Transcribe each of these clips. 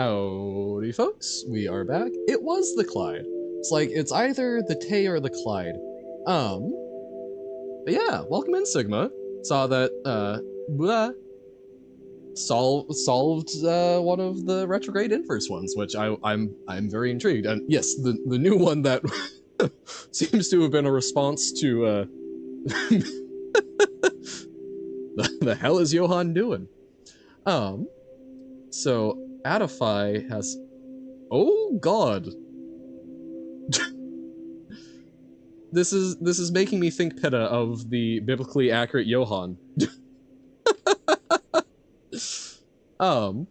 Howdy folks, we are back. It was the Clyde. It's like, it's either the Tay or the Clyde. But yeah, welcome in, Sigma. Saw that, solved one of the retrograde inverse ones, which I'm very intrigued. And yes, the new one that seems to have been a response to the hell is Johan doing? So Adify has, oh god. This is making me think Pitta of the biblically accurate Johan. Hot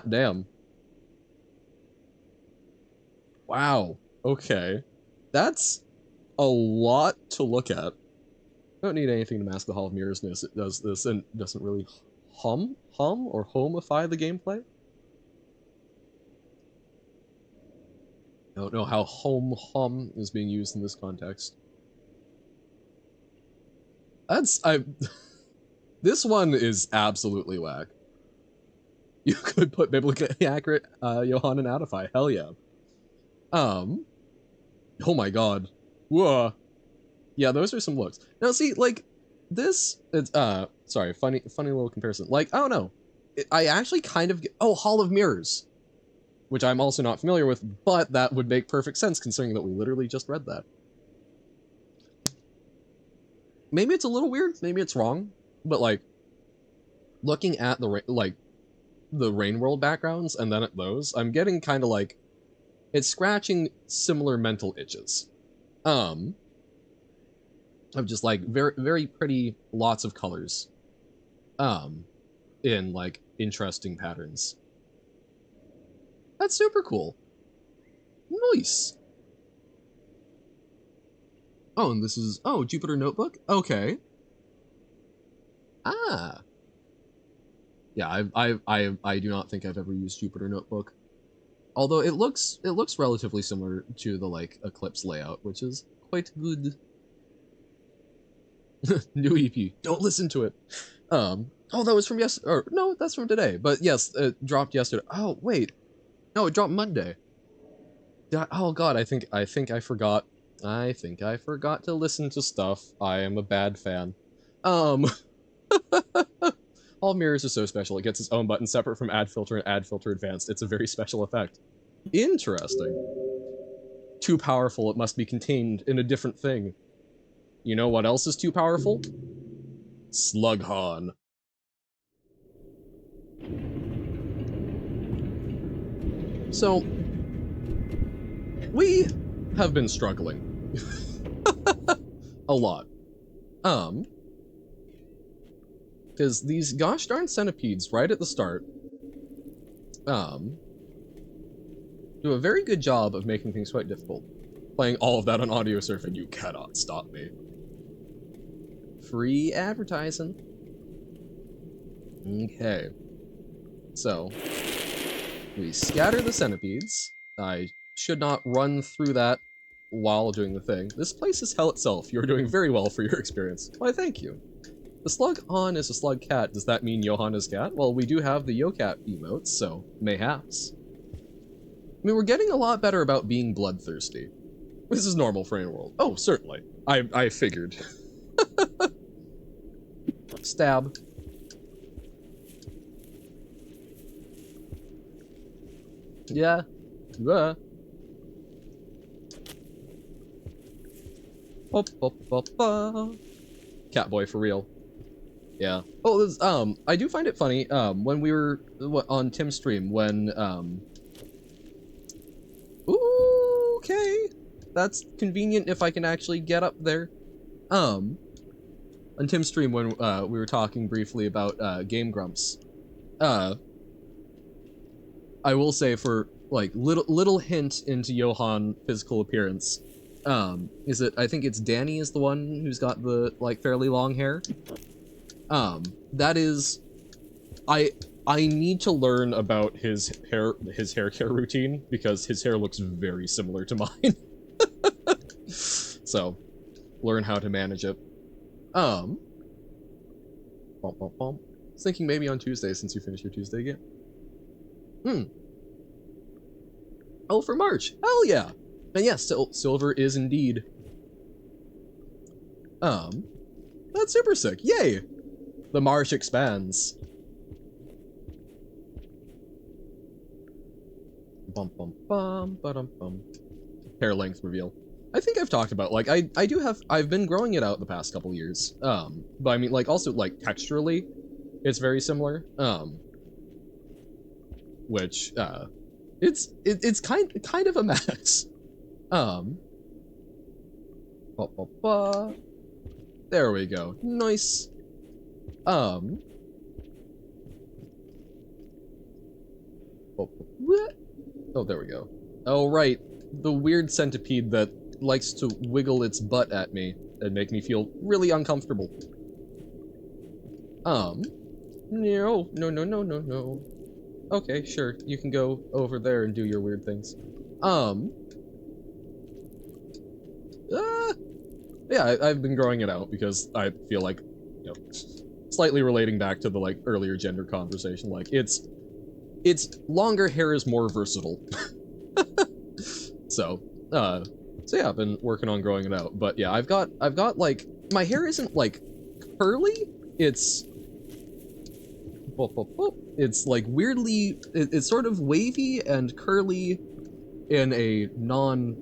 damn. Wow. Okay. That's a lot to look at. I don't need anything to mask the Hall of Mirrorsness. It does this and doesn't really hum or homify the gameplay. I don't know how hum is being used in this context. This one is absolutely whack. You could put biblically accurate Johan and Adify. Hell yeah. Oh my god. Whoa. Yeah, those are some looks. Now see, like, this, it's, sorry, funny little comparison. Like, I don't know. I actually kind of get, oh, Hall of Mirrors. Which I'm also not familiar with, but that would make perfect sense considering that we literally just read that. Maybe it's a little weird, maybe it's wrong, but like, looking at the, like, the Rain World backgrounds and then at those, I'm getting kind of like, it's scratching similar mental itches. Of just like very pretty, lots of colors. In like interesting patterns. That's super cool. Nice. Oh, and this is, oh, Jupyter Notebook? Okay. Ah. Yeah, I do not think I've ever used Jupyter Notebook. Although it looks relatively similar to the like Eclipse layout, which is quite good. New EP. Don't listen to it. Oh, that was from yesterday. Or no, that's from today. But yes, it dropped yesterday. Oh wait, no, it dropped Monday. Oh god, I think I forgot. I think I forgot to listen to stuff. I am a bad fan. All mirrors are so special. It gets its own button separate from add filter and add filter advanced. It's a very special effect. Interesting. Too powerful, it must be contained in a different thing. You know what else is too powerful? Slughorn. So, we have been struggling. A lot. Because these gosh darn centipedes right at the start, do a very good job of making things quite difficult. Playing all of that on audio surfing, you cannot stop me. Free advertising. Okay. So, we scatter the centipedes. I should not run through that while doing the thing. This place is hell itself. You're doing very well for your experience. Why, thank you. The slug on is a slug cat. Does that mean Johan is cat? Well, we do have the Yo Cat emotes, so mayhaps. I mean, we're getting a lot better about being bloodthirsty. This is normal for any world. Oh, certainly. I figured. Stab. Yeah. Catboy for real. Yeah. Oh, this, I do find it funny, when we were on Tim's stream, when, okay. That's convenient if I can actually get up there. On Tim's stream when, we were talking briefly about, Game Grumps. I will say for, like, little hint into Johan physical appearance, is it, I think it's Danny is the one who's got the, like, fairly long hair. That is, I need to learn about his hair care routine because his hair looks very similar to mine. So, learn how to manage it. I was thinking maybe on Tuesday since you finished your Tuesday game. Oh, for March. Hell yeah. And yes, silver is indeed. That's super sick. Yay. The marsh expands. Bum bum bum ba-dum bum. Hair length reveal. I think I've talked about, like, I've been growing it out the past couple years. But I mean, like, also, like, texturally, it's very similar. Which, it's kind of a mess. There we go. Nice. Oh, there we go. Oh, right. The weird centipede that likes to wiggle its butt at me and make me feel really uncomfortable. No. Okay, sure. You can go over there and do your weird things. Yeah, I've been growing it out because I feel like, you know, slightly relating back to the, like, earlier gender conversation, like, it's longer hair is more versatile. So yeah, I've been working on growing it out, but yeah, I've got, like, my hair isn't, like, curly, it's like weirdly, it's sort of wavy and curly in a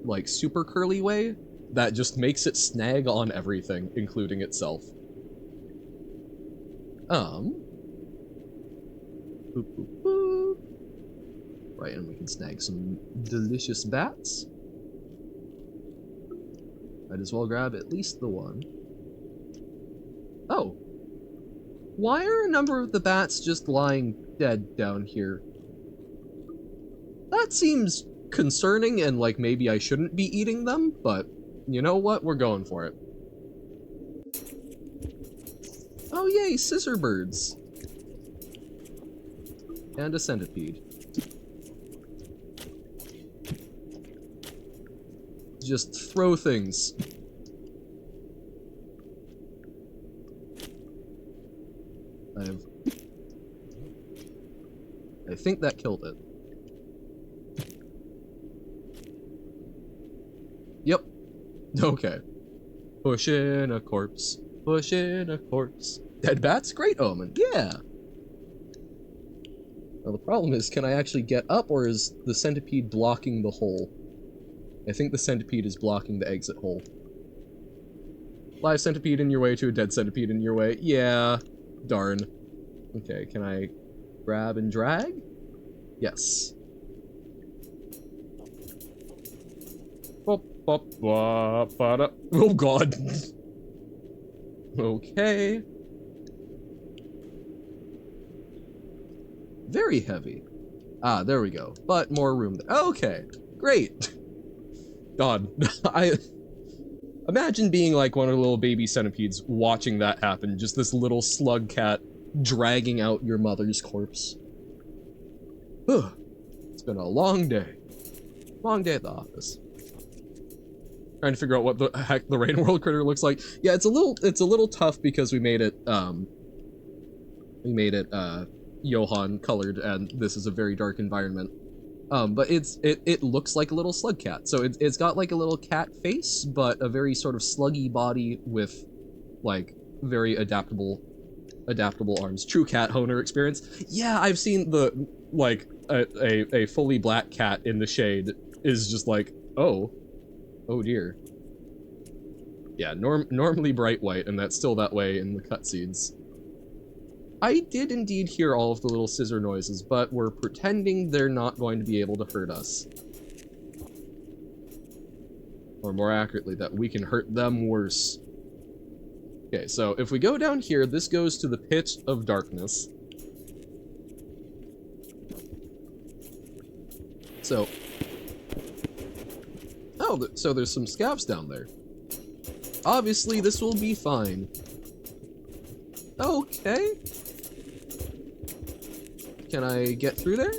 like, super curly way that just makes it snag on everything, including itself. Right, and we can snag some delicious bats. Might as well grab at least the one. Oh. Why are a number of the bats just lying dead down here? That seems concerning, and like maybe I shouldn't be eating them, but you know what? We're going for it. Oh yay, scissor birds. And a centipede. Just throw things. I think that killed it. Yep. Okay. Push in a corpse. Push in a corpse. Dead bats? Great omen. Yeah. Well, the problem is, can I actually get up, or is the centipede blocking the hole? I think the centipede is blocking the exit hole. Live centipede in your way to a dead centipede in your way. Yeah. Darn. Okay, can I grab and drag? Yes. Oh god. Okay. Very heavy. Ah, there we go. But more room there. Okay, great. God, I imagine being like one of the little baby centipedes watching that happen. Just this little slug cat dragging out your mother's corpse. Ugh. It's been a long day. Long day at the office. Trying to figure out what the heck the Rain World critter looks like. Yeah, it's a little tough because we made it Johan colored, and this is a very dark environment. But it looks like a little slug cat. So it's got like a little cat face, but a very sort of sluggy body with like very adaptable arms. True cat owner experience. Yeah, I've seen the like a fully black cat in the shade is just like, oh dear. Yeah, normally bright white, and that's still that way in the cutscenes. I did indeed hear all of the little scissor noises, but we're pretending they're not going to be able to hurt us. Or more accurately, that we can hurt them worse. Okay, so if we go down here, this goes to the pit of darkness. So... oh, so there's some scavs down there. Obviously, this will be fine. Okay. Can I get through there?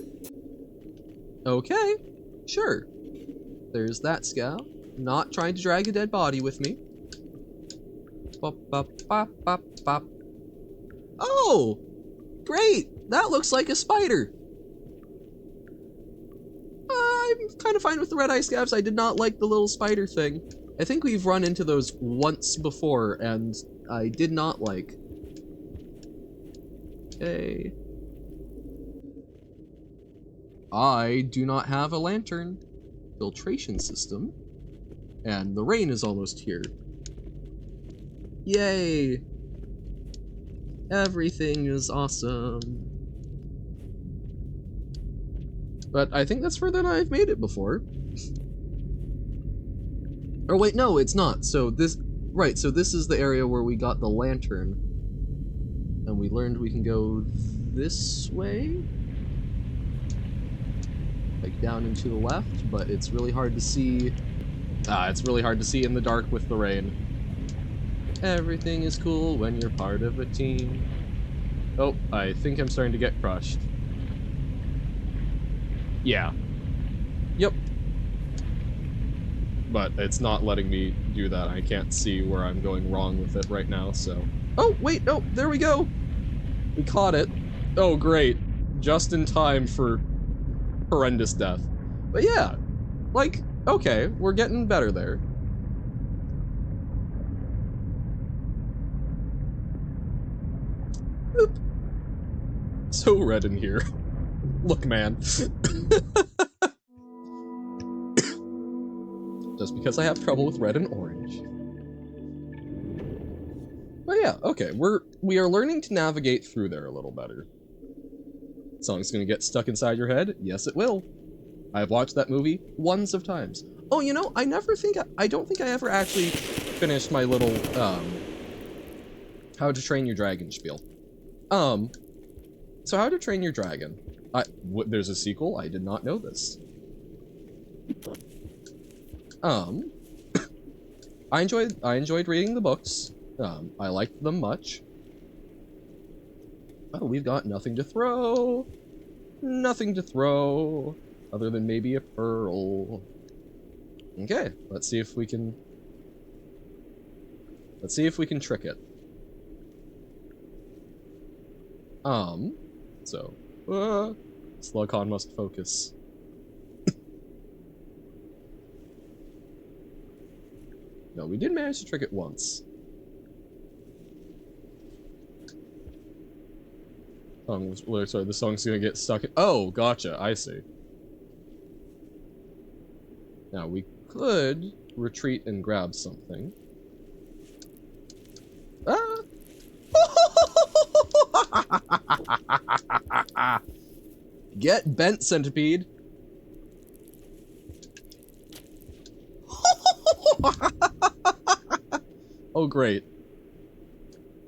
Okay, sure. There's that scout. Not trying to drag a dead body with me. Bop, bop, bop, bop, bop. Oh! Great! That looks like a spider. I'm kind of fine with the red eye scabs. I did not like the little spider thing. I think we've run into those once before, and I did not like. Okay. I do not have a lantern filtration system, and the rain is almost here. Yay! Everything is awesome. But I think that's further than I've made it before. Or wait, no, it's not. So this, right, so this is the area where we got the lantern. And we learned we can go this way? Like down and to the left, but it's really hard to see. It's really hard to see in the dark with the rain. Everything is cool when you're part of a team. Oh, I think I'm starting to get crushed. Yeah. Yep. But it's not letting me do that. I can't see where I'm going wrong with it right now, so... Oh, wait, no, there we go! We caught it. Oh, great. Just in time for horrendous death. But yeah, like, okay, we're getting better there. Boop. So red in here. Look, man. Just because I have trouble with red and orange. But yeah, okay, we are learning to navigate through there a little better. Song's gonna get stuck inside your head? Yes, it will. I've watched that movie ones of times. Oh, you know, I don't think I ever actually finished my little, How to Train Your Dragon spiel. So How to Train Your Dragon. There's a sequel? I did not know this. I enjoyed reading the books. I liked them much. Oh, we've got nothing to throw. Nothing to throw. Other than maybe a pearl. Okay, let's see if we can trick it. Slugcon must focus. No, we did manage to trick it once. Sorry, the song's gonna get stuck. Oh, gotcha, I see. Now, we could retreat and grab something. Ah! Get bent, centipede. Oh, great.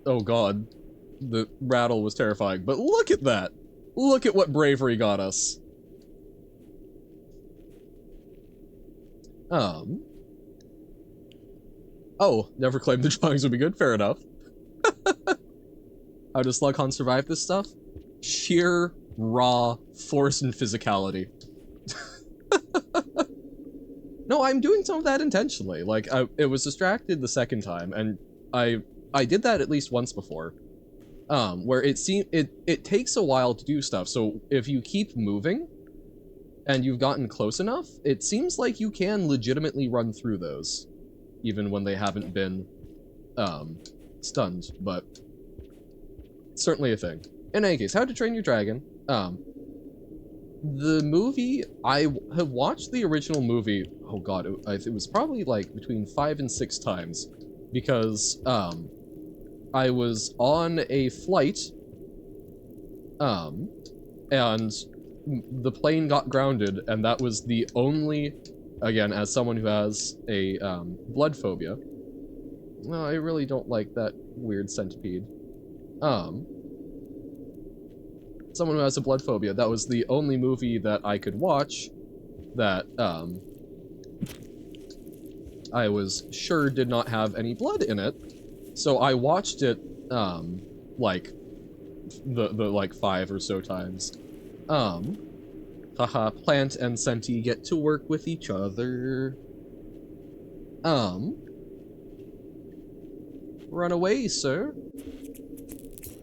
Oh, God. The rattle was terrifying, but look at that! Look at what bravery got us. Oh, never claimed the drawings would be good, fair enough. How does Slugcon survive this stuff? Sheer, raw force and physicality. No, I'm doing some of that intentionally. Like, it was distracted the second time, and I did that at least once before. Where it takes a while to do stuff, so if you keep moving, and you've gotten close enough, it seems like you can legitimately run through those, even when they haven't been, stunned, but certainly a thing. In any case, How to Train Your Dragon, the movie, I have watched the original movie, oh god, it was probably like between 5 and 6 times, because, I was on a flight, and the plane got grounded, and that was the only, again, as someone who has a, blood phobia. No, I really don't like that weird centipede. Someone who has a blood phobia, that was the only movie that I could watch that, I was sure did not have any blood in it. So I watched it, like, like 5 or so times. Haha, Plant and Senti get to work with each other. Run away, sir.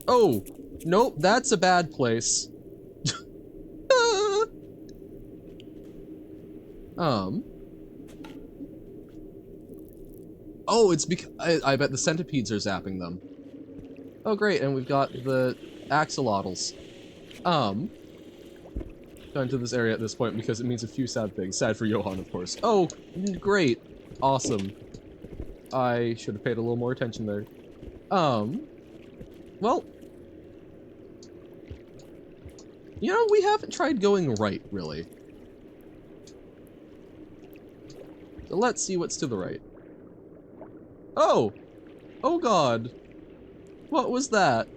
Oh, nope, that's a bad place. Oh, it's because I bet the centipedes are zapping them. Oh, great, and we've got the axolotls. Going to this area at this point because it means a few sad things. Sad for Johan, of course. Oh, great. Awesome. I should have paid a little more attention there. Well, you know, we haven't tried going right, really. So let's see what's to the right. Oh! Oh god. What was that?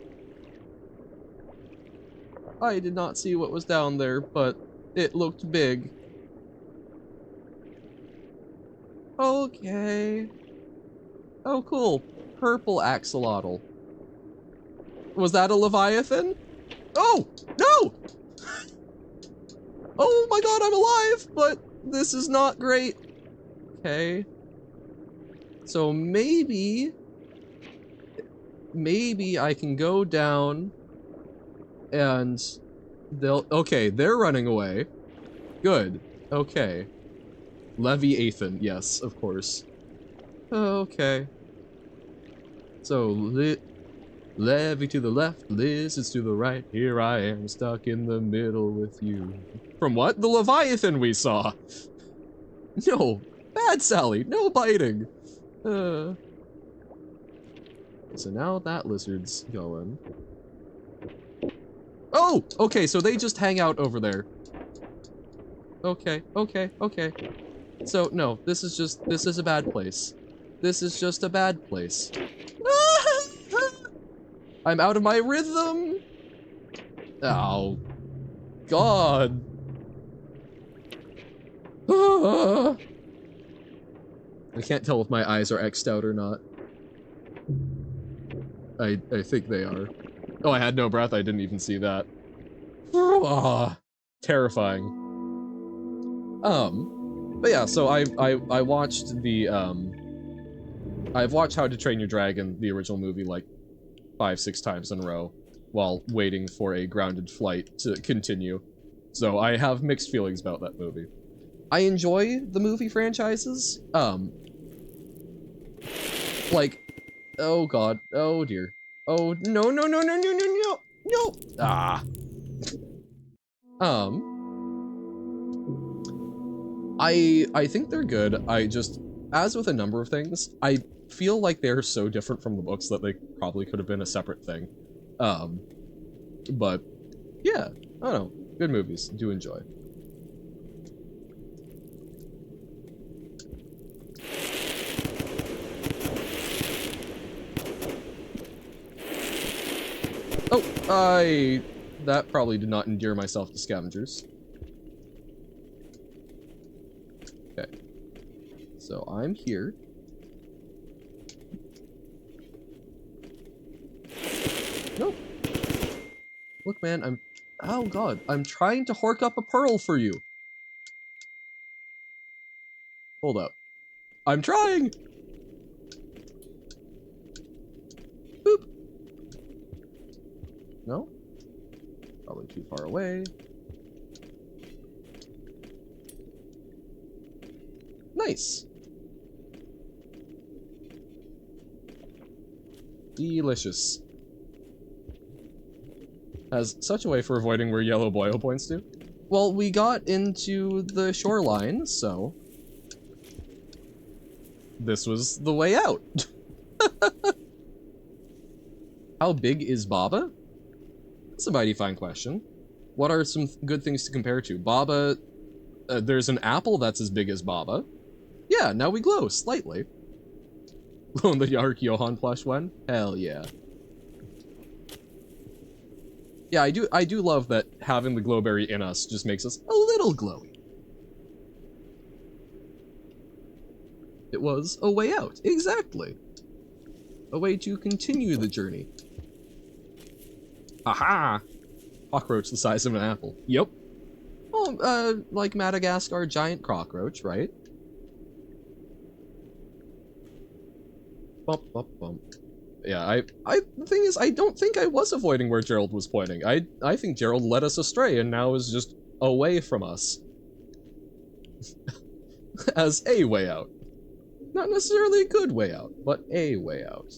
I did not see what was down there, but it looked big. Okay. Oh, cool. Purple axolotl. Was that a leviathan? Oh! No! Oh my god, I'm alive! But this is not great. Okay. So maybe I can go down and okay, they're running away. Good. Okay. Leviathan, yes, of course. Okay. So, Levy to the left, Liz is to the right. Here I am, stuck in the middle with you. From what? The Leviathan we saw! No! Bad Sally! No biting! So now that lizard's going. Oh! Okay, so they just hang out over there. Okay, okay, okay. So, no, this is a bad place. This is just a bad place. I'm out of my rhythm! Oh. God. I can't tell if my eyes are X'd out or not. I think they are. Oh, I had no breath, I didn't even see that. Terrifying. But yeah, so I watched the, I've watched How to Train Your Dragon, the original movie, like 5-6 times in a row, while waiting for a grounded flight to continue. So I have mixed feelings about that movie. I enjoy the movie franchises, like, oh god, oh dear. Oh, no, no, no, no, no, no, no, no! Ah. I think they're good. I just, as with a number of things, I feel like they're so different from the books that they probably could have been a separate thing. But, yeah, I don't know. Good movies. Do enjoy. Oh, that probably did not endear myself to scavengers. Okay. So I'm here. Nope. Look, man, oh god, I'm trying to hork up a pearl for you. Hold up. I'm trying! Boop. No? Probably too far away. Nice. Delicious. Has such a way for avoiding where yellow boil points to. Well, we got into the shoreline, so this was the way out. How big is Baba? That's a mighty fine question. What are some good things to compare to? Baba, there's an apple that's as big as Baba. Yeah, now we glow, slightly. Glow in the dark Johan plush one? Hell yeah. Yeah, I do love that having the glowberry in us just makes us a little glowy. It was a way out, exactly. A way to continue the journey. Aha! Cockroach the size of an apple. Yep. Well, like Madagascar giant cockroach, right? Bump, bump, bump. Yeah, the thing is, I don't think I was avoiding where Gerald was pointing. I think Gerald led us astray and now is just away from us. as a way out. Not necessarily a good way out, but a way out.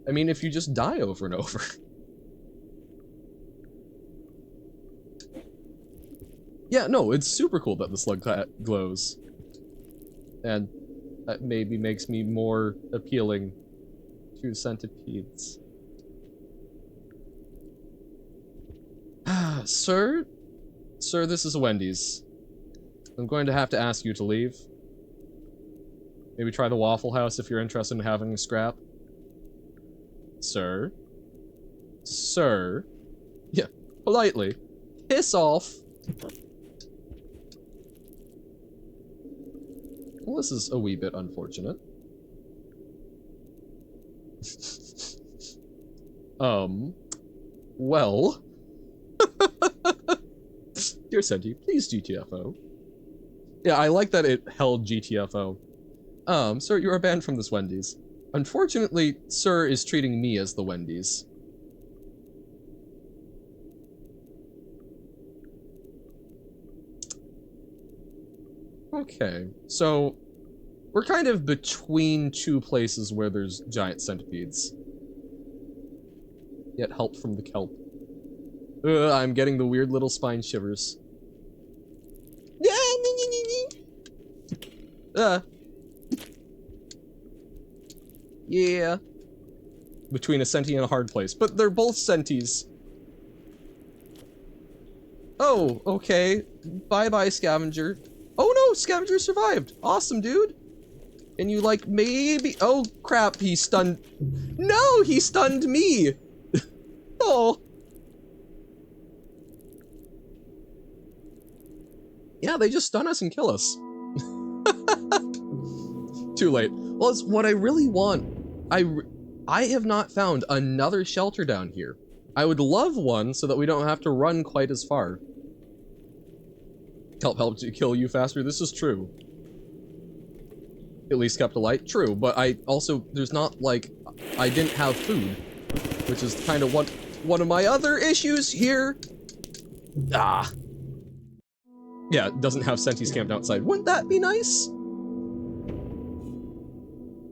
I mean, if you just die over and over. Yeah, no, it's super cool that the slug glows. And that maybe makes me more appealing to centipedes. Sir? Sir, this is a Wendy's. I'm going to have to ask you to leave. Maybe try the Waffle House if you're interested in having a scrap. Sir? Sir? Yeah, politely. Piss off! Well, this is a wee bit unfortunate. Well... Dear Senti, please GTFO. Yeah, I like that it held GTFO. Sir, you are banned from this Wendy's. Unfortunately, Sir is treating me as the Wendy's. Okay, so we're kind of between two places where there's giant centipedes. Get help from the kelp. I'm getting the weird little spine shivers. Yeah. Between a Senti and a hard place, but they're both Sentis. Oh, okay. Bye-bye, Scavenger. Oh no, Scavenger survived. Awesome, dude. And you like maybe... Oh, crap, he stunned... No, he stunned me! Oh. Yeah, they just stun us and kill us. Too late. Well, it's what I really want. I have not found another shelter down here. I would love one so that we don't have to run quite as far. Help to kill you faster, this is true. At least kept alive, true, but I also, there's not like, I didn't have food, which is kind of one of my other issues here. Ah. Yeah, it doesn't have Sentis camped outside. Wouldn't that be nice?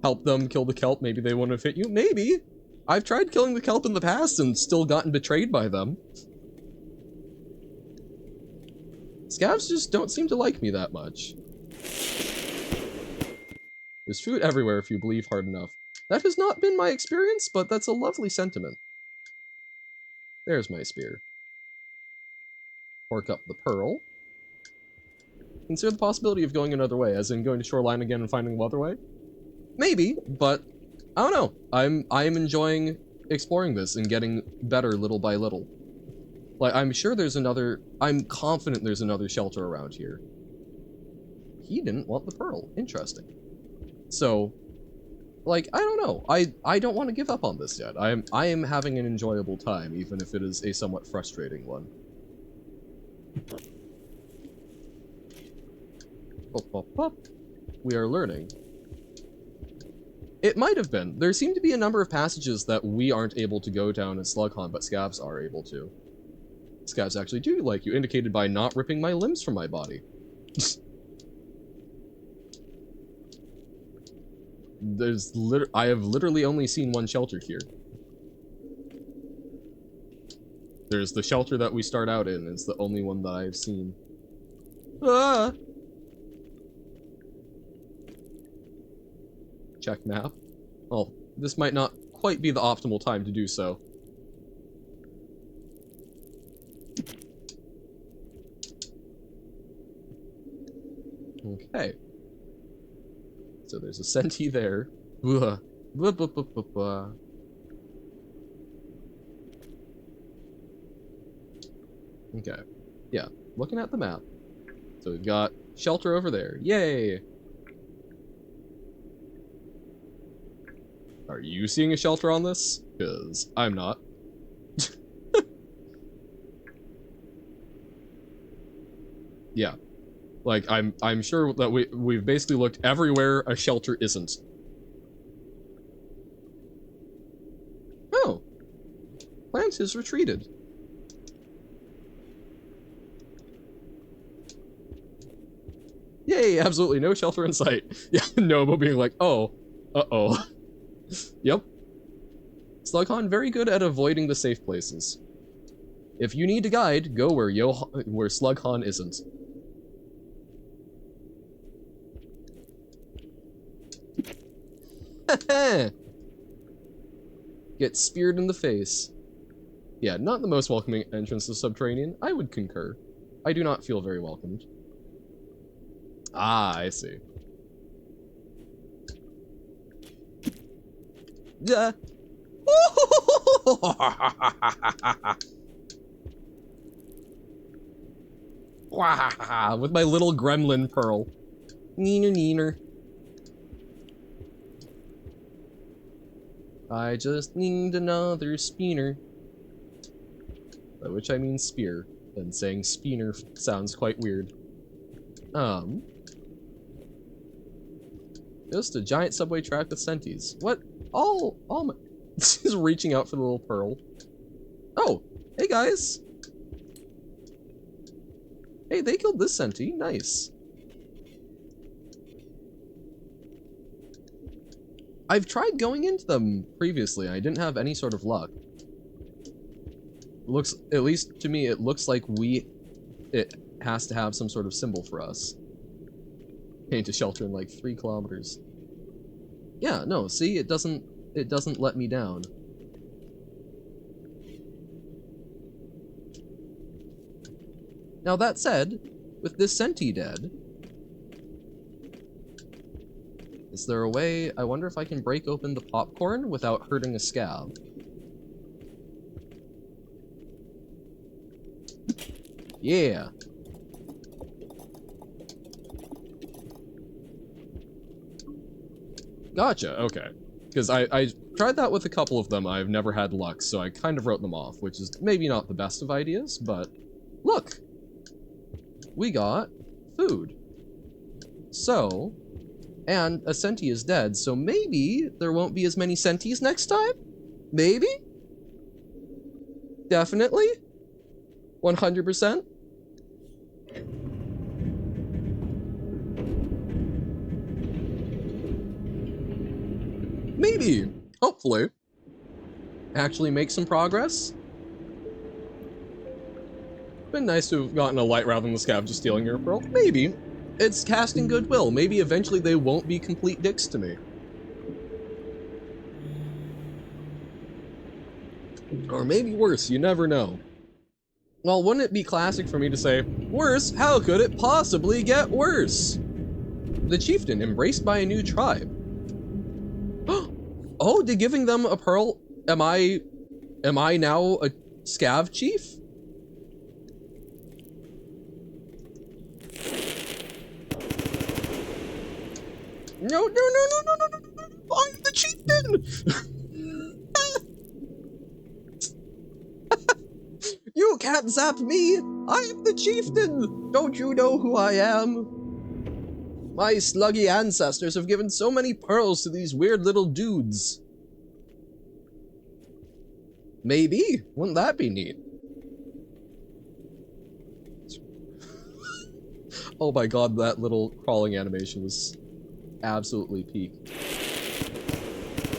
Help them kill the kelp, maybe they wouldn't have hit you, maybe. I've tried killing the kelp in the past and still gotten betrayed by them. Scavs just don't seem to like me that much. There's food everywhere if you believe hard enough. That has not been my experience, but that's a lovely sentiment. There's my spear. Pork up the pearl. Consider the possibility of going another way, as in going to shoreline again and finding another way. Maybe, but I don't know. I'm enjoying exploring this and getting better little by little. Like, I'm sure there's another... I'm confident there's another shelter around here. He didn't want the pearl. Interesting. So, like, I don't know. I don't want to give up on this yet. I am having an enjoyable time, even if it is a somewhat frustrating one. Pop, pop, pop. We are learning. It might have been. There seem to be a number of passages that we aren't able to go down in Slughorn, but Scavs are able to. Scavs actually do like you, indicated by not ripping my limbs from my body. I have literally only seen one shelter here. There's the shelter that we start out in. It's the only one that I've seen. Ah! Check map. Well, this might not quite be the optimal time to do so. Okay. So there's a Senti there. Blah. Blah, blah, blah, blah, blah. Okay. Yeah, looking at the map. So we've got shelter over there. Yay! Are you seeing a shelter on this? Because I'm not. Yeah. Like, I'm sure that we've basically looked everywhere a shelter isn't. Oh. Plant has retreated. Yay, absolutely no shelter in sight. Yeah, Nobo being like, oh, uh-oh. Yep. Slughorn very good at avoiding the safe places. If you need a guide, go where Slughorn isn't. Get speared in the face. Yeah, not the most welcoming entrance to Subterranean. I would concur. I do not feel very welcomed. Ah, I see. Yeah. With my little gremlin pearl. Neener, neener. I just need another speener. By which I mean spear. And saying speener sounds quite weird. Just a giant subway track with senties. What? All my... He's reaching out for the little pearl. Oh, hey guys. Hey, they killed this senti. Nice. I've tried going into them previously, and I didn't have any sort of luck. Looks, at least to me, it looks like it has to have some sort of symbol for us. Came to shelter in like 3 kilometers. Yeah, no, see, it doesn't let me down. Now that said, with this senti dead, is there a way? I wonder if I can break open the popcorn without hurting a scab. Yeah. Gotcha, okay. Because I tried that with a couple of them, I've never had luck, so I kind of wrote them off, which is maybe not the best of ideas, but look! We got food. So, and a senti is dead, so maybe there won't be as many sentis next time? Maybe? Definitely? 100%? Maybe. Hopefully. Actually make some progress. Been nice to have gotten a light rather than the scab just stealing your pearl. Maybe. It's casting goodwill. Maybe eventually they won't be complete dicks to me. Or maybe worse, you never know. Well, wouldn't it be classic for me to say, worse? How could it possibly get worse? The chieftain embraced by a new tribe. Oh, did giving them a pearl, am I now a scav chief? No, no, no, no, no, no, no, no, I'm the chieftain! You can't zap me! I'm the chieftain! Don't you know who I am? My sluggy ancestors have given so many pearls to these weird little dudes. Maybe. Wouldn't that be neat? Oh my god, that little crawling animation was absolutely peak.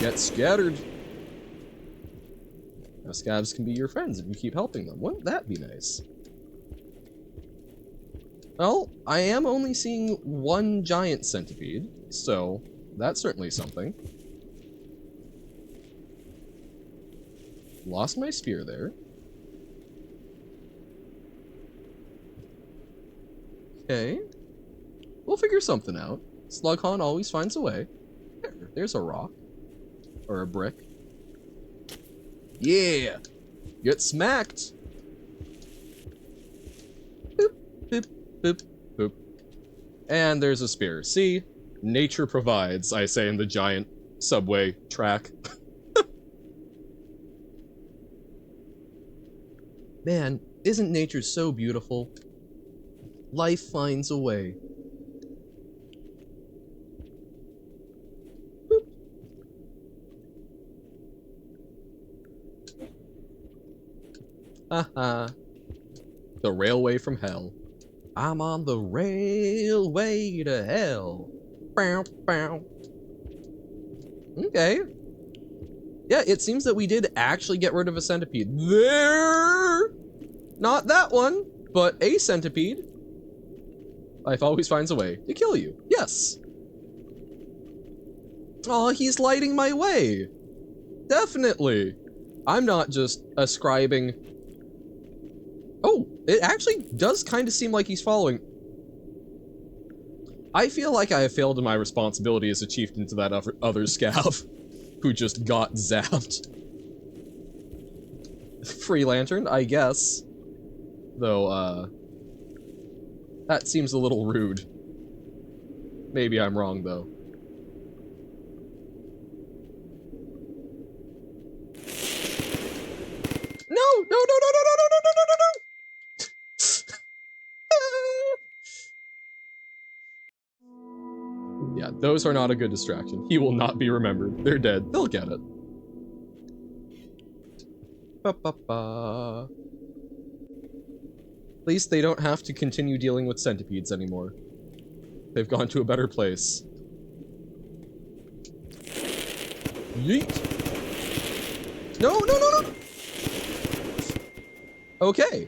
Get scattered. Now scabs can be your friends if you keep helping them. Wouldn't that be nice? Well, I am only seeing 1 giant centipede, so that's certainly something. Lost my spear there. Okay. We'll figure something out. Slughorn always finds a way. There's a rock. Or a brick. Yeah! Get smacked! Boop, boop, boop, boop. And there's a spear. See? Nature provides, I say in the giant subway track. Man, isn't nature so beautiful? Life finds a way. Boop. Haha. The railway from hell. I'm on the railway to hell. Bow, bow. Okay. Yeah, it seems that we did actually get rid of a centipede. There! Not that one, but a centipede. Life always finds a way to kill you. Yes. Oh, he's lighting my way. Definitely. I'm not just ascribing... Oh, it actually does kind of seem like he's following. I feel like I have failed in my responsibility as a chieftain to that other scav who just got zapped. Free lantern, I guess. Though, that seems a little rude. Maybe I'm wrong, though. No! No, no, no, no, no, no, no, no, no, no! Yeah, those are not a good distraction. He will not be remembered. They're dead. They'll get it. Ba-ba-ba. At least they don't have to continue dealing with centipedes anymore. They've gone to a better place. Yeet! No, no, no, no! Okay.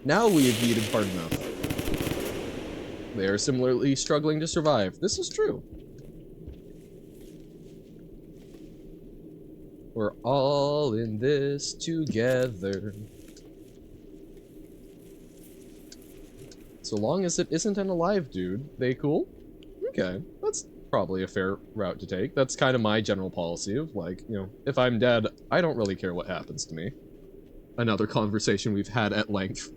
Now we have yeeted hard enough. They are similarly struggling to survive. This is true. We're all in this together. So long as it isn't an alive dude, they cool? Okay, that's probably a fair route to take. That's kind of my general policy of, like, you know, if I'm dead, I don't really care what happens to me. Another conversation we've had at length.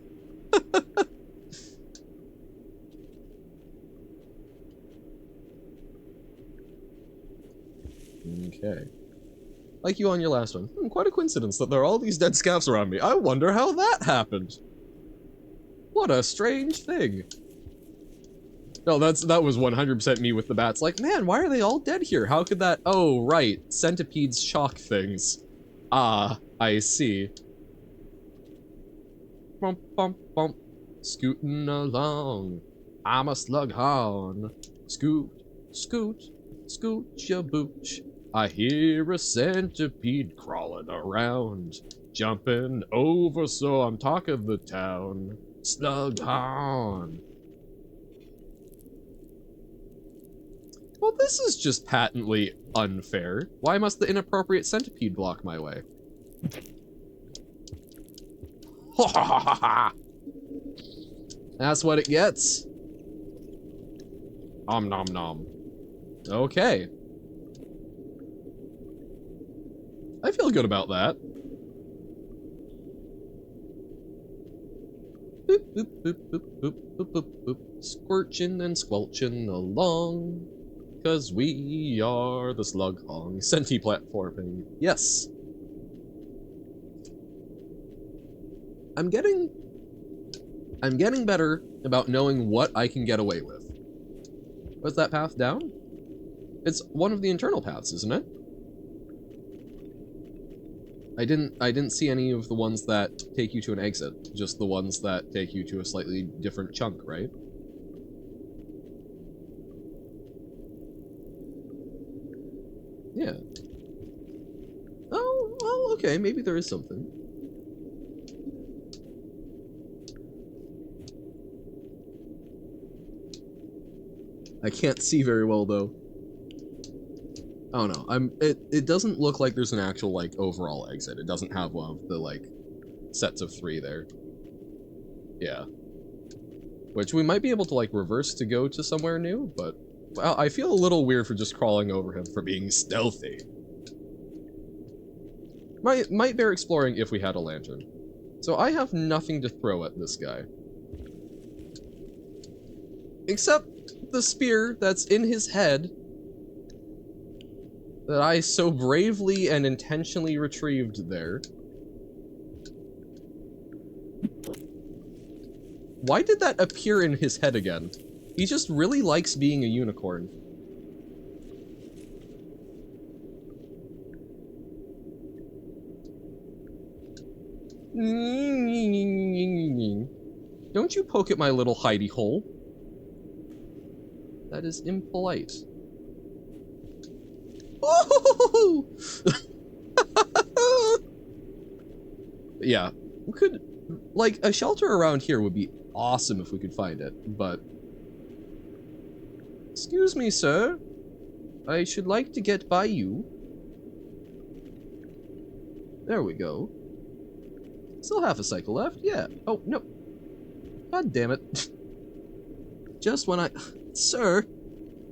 Okay. Like you on your last one. Quite a coincidence that there are all these dead scavs around me. I wonder how that happened. What a strange thing. No, that was 100% me with the bats. Like, man, why are they all dead here? How could that... Oh, right. Centipedes shock things. Ah, I see. Bump, bump, bump. Scooting along. I'm a slughorn. Scoot, scoot, scoot your booch. I hear a centipede crawling around. Jumping over, so I'm talking the town. Slughorn. Well, this is just patently unfair. Why must the inappropriate centipede block my way? Ha ha ha ha ha! That's what it gets. Om nom nom. Okay. I feel good about that. Boop, boop, boop, boop, boop, boop, boop, boop. Squirching and squelching along. 'Cause we are the Slughorn. Senti-platforming. Yes. I'm getting better about knowing what I can get away with. Was that path down? It's one of the internal paths, isn't it? I didn't see any of the ones that take you to an exit, just the ones that take you to a slightly different chunk, right? Yeah. Oh, okay, maybe there is something. I can't see very well, though. I don't know. It doesn't look like there's an actual, like, overall exit. It doesn't have one of the, like, sets of 3 there. Yeah. Which we might be able to, like, reverse to go to somewhere new, but... Well, I feel a little weird for just crawling over him for being stealthy. Might bear exploring if we had a lantern. So I have nothing to throw at this guy. Except the spear that's in his head that I so bravely and intentionally retrieved there. Why did that appear in his head again? He just really likes being a unicorn. Don't you poke at my little hidey hole. That is impolite. Oh! Yeah, we could, like, a shelter around here would be awesome if we could find it, but... Excuse me, sir. I should like to get by you. There we go. Still half a cycle left, yeah. Oh, no. God damn it. Just when I... Sir,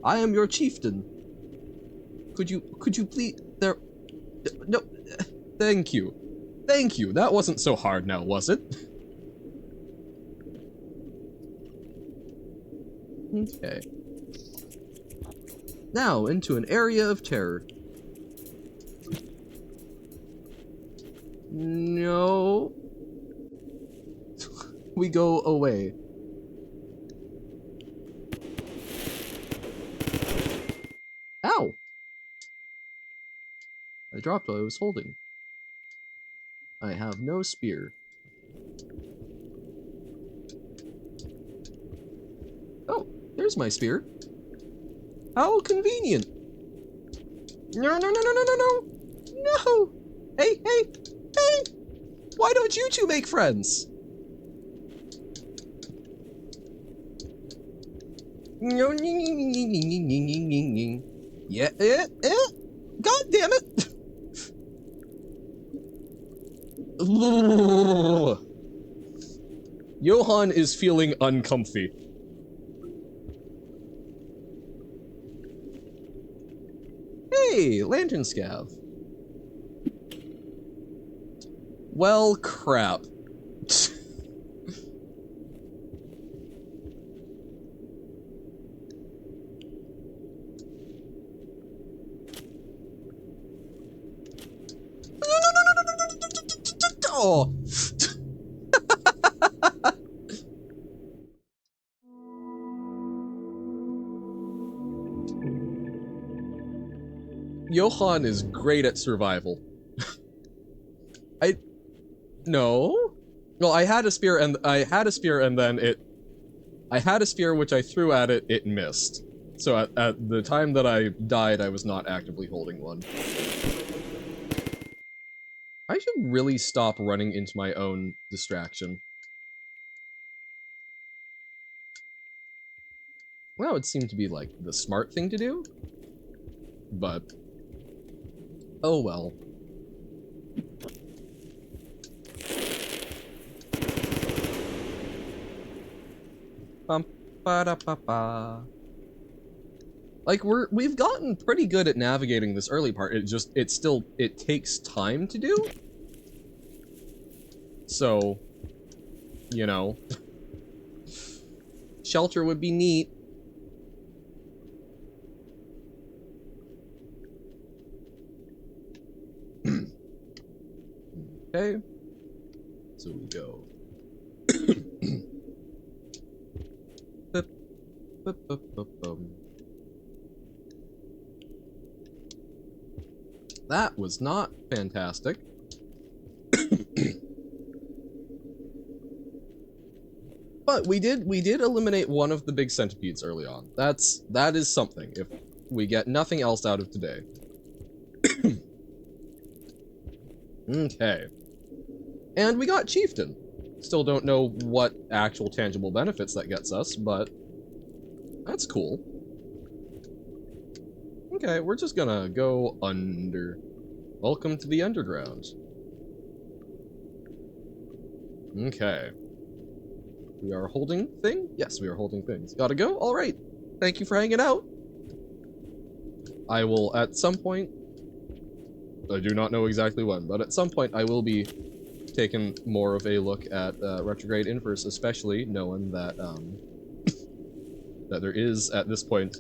I am your chieftain. Could you please... There... No, thank you. Thank you. That wasn't so hard now, was it? Okay. Now, into an area of terror. No. We go away. Ow! I dropped what I was holding. I have no spear. Oh, there's my spear. How convenient. No, no, no, no, no, no, no. No! Hey, hey, hey! Why don't you two make friends? No, yeah, God damn it! Johann is feeling uncomfy. Hey, lantern scav. Well, crap. Oh. Johann is great at survival. No. Well, I had a spear and then I had a spear which I threw at it, it missed. So at the time that I died, I was not actively holding one. I should really stop running into my own distraction. Well, that would seem to be like the smart thing to do, but oh well. Bum ba da ba ba. Like we've gotten pretty good at navigating this early part. It takes time to do. So, you know, shelter would be neat. Okay, so we go. That was not fantastic. But we did eliminate one of the big centipedes early on. That is something if we get nothing else out of today. Okay. And we got Chieftain. Still don't know what actual tangible benefits that gets us, but that's cool. Okay, we're just gonna go under. Welcome to the underground. Okay. We are holding thing? Yes, we are holding things. Gotta go? Alright. Thank you for hanging out. I will, at some point, I do not know exactly when, but at some point I will be taking more of a look at retrograde inverse, especially knowing that that there is, at this point,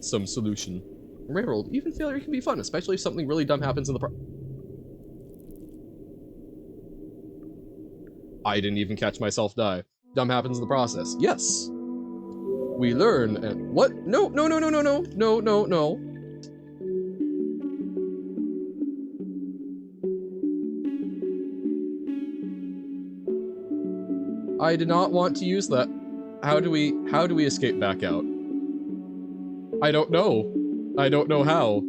some solution. Railroad, even failure can be fun, especially if something really dumb happens in the I didn't even catch myself die. Dumb happens in the process. Yes. We learn and what? No, no, no, no, no, no, no, no, no. I did not want to use that. How do we escape back out? I don't know. I don't know how.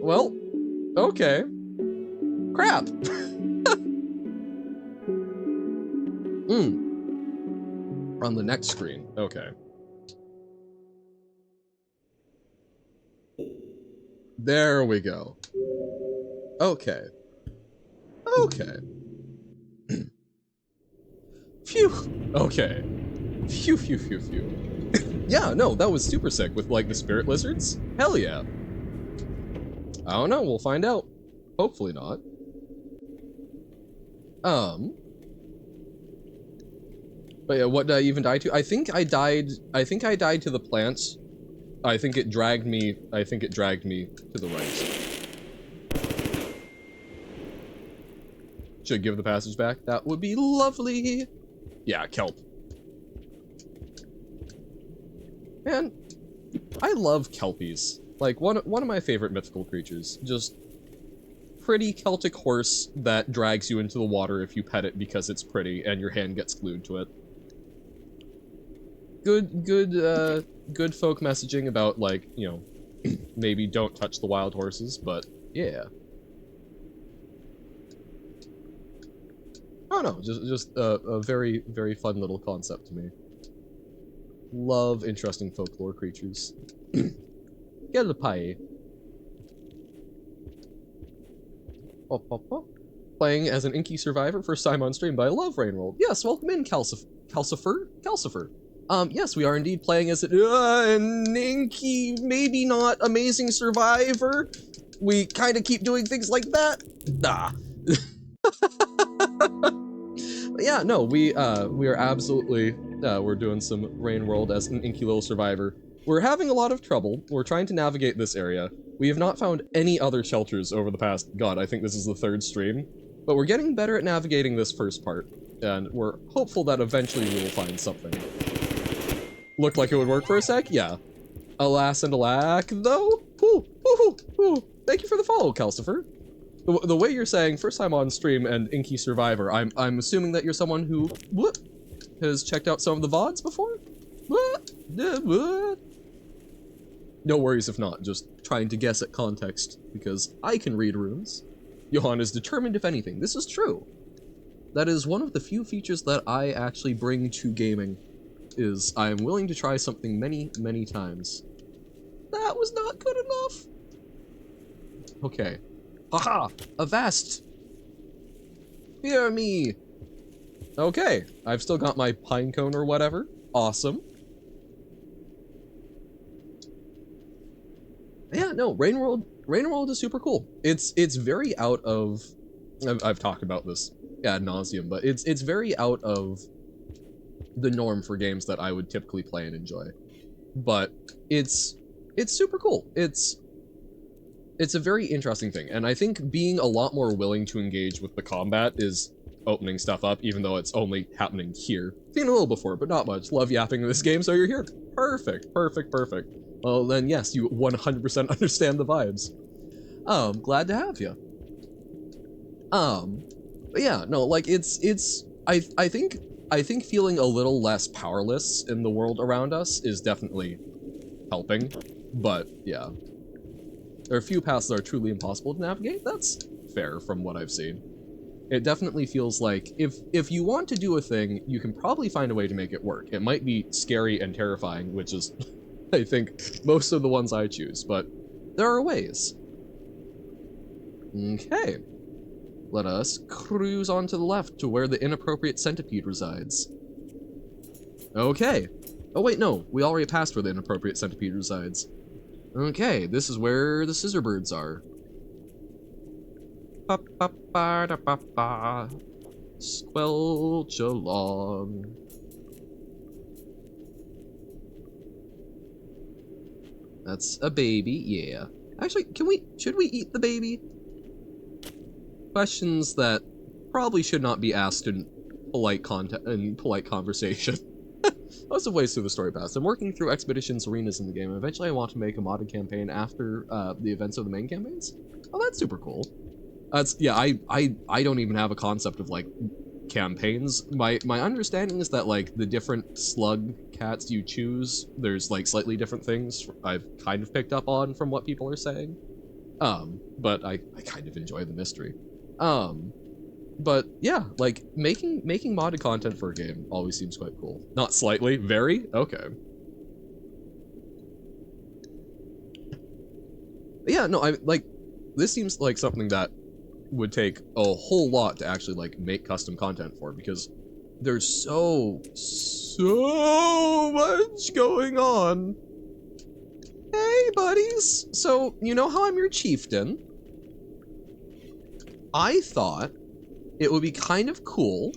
Well, okay. Crap. On the next screen. Okay. There we go. Okay. Okay. Phew. Okay. Phew, phew, phew, phew. Yeah, no, that was super sick with, like, the spirit lizards. Hell yeah. I don't know, we'll find out. Hopefully not. But yeah, what did I even die to? I think I died to the plants. I think it dragged me to the right. Should give the passage back. That would be lovely. Yeah, kelp. Man, I love kelpies. Like, one of my favorite mythical creatures. Just pretty Celtic horse that drags you into the water if you pet it because it's pretty and your hand gets glued to it. Good folk messaging about, like, you know, maybe don't touch the wild horses, but yeah. I don't know, just a very, very fun little concept to me. Love interesting folklore creatures. Get the pie. Playing as an inky survivor, first time on stream, but I love Reupload. Yes, welcome in, Calcifer. Yes, we are indeed playing as an inky, maybe not amazing survivor. We kind of keep doing things like that. But yeah, no, we are absolutely, we're doing some Reupload as an inky little survivor. We're having a lot of trouble. We're trying to navigate this area. We have not found any other shelters over the past, God, I think this is the 3rd stream. But we're getting better at navigating this first part, and we're hopeful that eventually we will find something. Looked like it would work for a sec? Yeah. Alas and alack, though? Ooh. Thank you for the follow, Calcifer. The way you're saying first time on stream and inky survivor, I'm assuming that you're someone who has checked out some of the VODs before? No worries if not, just trying to guess at context, because I can read runes. Johan is determined if anything. This is true. That is one of the few features that I actually bring to gaming, is I am willing to try something many, many times. That was not good enough. Okay. Haha! Avast! Hear me! Okay, I've still got my pine cone or whatever. Awesome. Yeah, no, Reupload is super cool. It's very out of... I've talked about this ad nauseum, but it's very out of the norm for games that I would typically play and enjoy. But it's super cool. It's a very interesting thing, and I think being a lot more willing to engage with the combat is opening stuff up, even though it's only happening here. Seen a little before, but not much. Love yapping in this game, so you're here. Perfect. Well, then yes, you 100% understand the vibes. Glad to have you. But yeah, no, like I think feeling a little less powerless in the world around us is definitely helping, but yeah. There are a few paths that are truly impossible to navigate. That's fair from what I've seen. It definitely feels like if you want to do a thing, you can probably find a way to make it work. It might be scary and terrifying, which is, I think, most of the ones I choose, but there are ways. Okay. Let us cruise on to the left to where the inappropriate centipede resides. Okay. Oh wait, no. We already passed where the inappropriate centipede resides. Okay, this is where the scissor birds are. Ba-ba-ba-da-ba-ba. Squelch along. That's a baby, yeah. Actually, should we eat the baby? Questions that probably should not be asked in polite conversation. Lots of ways through the story paths. I'm working through expeditions arenas in the game, and eventually I want to make a modded campaign after the events of the main campaigns. Oh, that's super cool. Yeah, I don't even have a concept of like campaigns. My understanding is that like the different slug cats you choose, there's like slightly different things I've kind of picked up on from what people are saying. But I kind of enjoy the mystery. But yeah, like making modded content for a game always seems quite cool. Not slightly, very? Okay. But yeah, no, I like this seems like something that would take a whole lot to actually like make custom content for, because there's so much going on. Hey buddies! So, you know how I'm your chieftain? I thought it would be kind of cool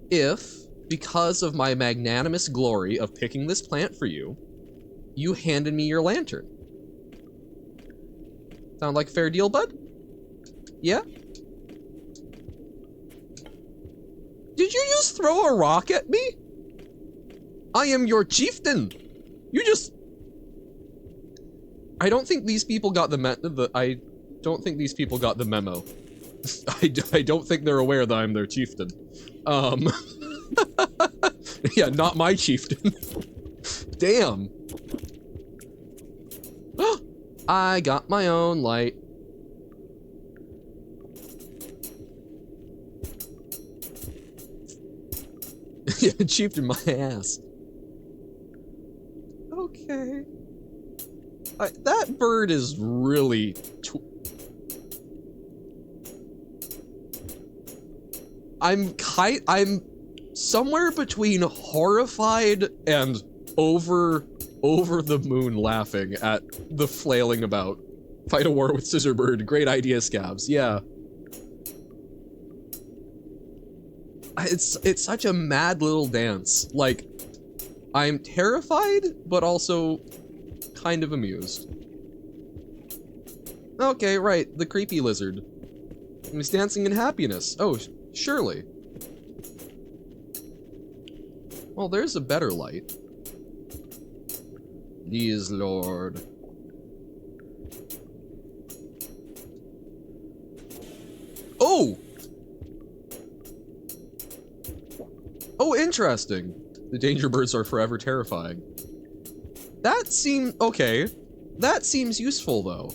if, because of my magnanimous glory of picking this plant for you, you handed me your lantern. Sound like a fair deal, bud? Yeah? Did you just throw a rock at me? I am your chieftain! You just... I don't think these people got I don't think these people got the memo. I don't think they're aware that I'm their chieftain. Yeah, not my chieftain. Damn. I got my own light. Yeah, chieftain my ass. Okay. That bird is really... I'm somewhere between horrified and over the moon laughing at the flailing about. Fight a war with Scissorbird. Great idea, Scabs. Yeah. It's such a mad little dance. Like, I'm terrified, but also kind of amused. Okay, right, the creepy lizard. He's dancing in happiness. Oh, surely. Well, there's a better light. Please, Lord. Oh! Oh, interesting. The danger birds are forever terrifying. That seems... okay. That seems useful, though.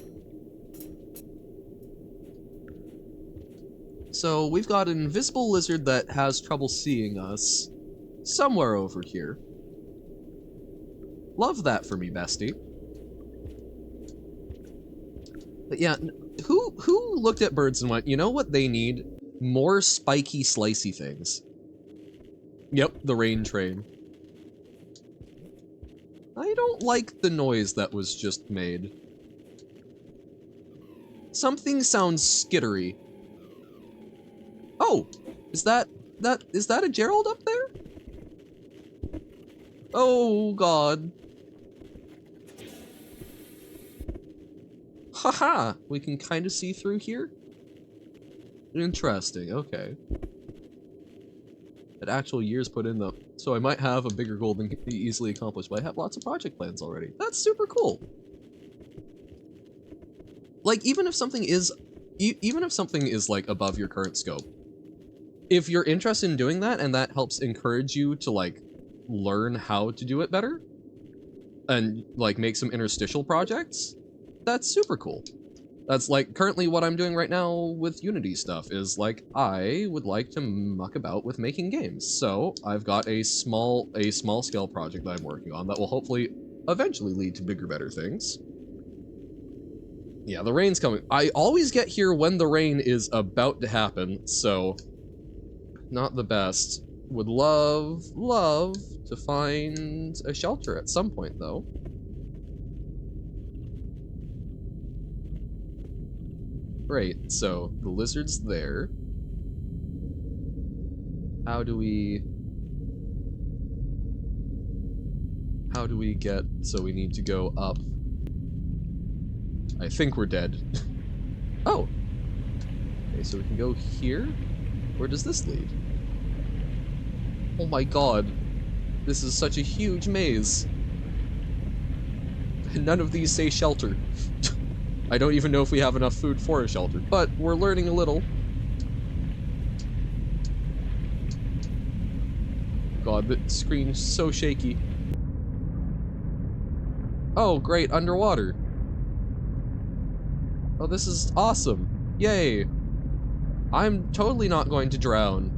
So, we've got an invisible lizard that has trouble seeing us. Somewhere over here. Love that for me, bestie. But yeah, who looked at birds and went, you know what they need? More spiky, slicey things. Yep, the rain train. I don't like the noise that was just made. Something sounds skittery. Oh, is that a Gerald up there? Oh god. Haha, we can kind of see through here? Interesting, okay. Had actual years put in though, so I might have a bigger goal than can be easily accomplished, but I have lots of project plans already. That's super cool. Like, even if something is like above your current scope, if you're interested in doing that and that helps encourage you to like learn how to do it better and like make some interstitial projects, that's super cool. That's like currently what I'm doing right now with Unity stuff is like I would like to muck about with making games. So I've got a small scale project that I'm working on that will hopefully eventually lead to bigger, better things. Yeah, the rain's coming. I always get here when the rain is about to happen, so not the best. Would love to find a shelter at some point though. Great, so the lizard's there. How do we get, so we need to go up. I think we're dead. Oh! Okay, so we can go here? Where does this lead? Oh my god. This is such a huge maze. And none of these say shelter. I don't even know if we have enough food for a shelter, but we're learning a little. god, the screen's so shaky. Oh, great, underwater. Oh, this is awesome. Yay. I'm totally not going to drown.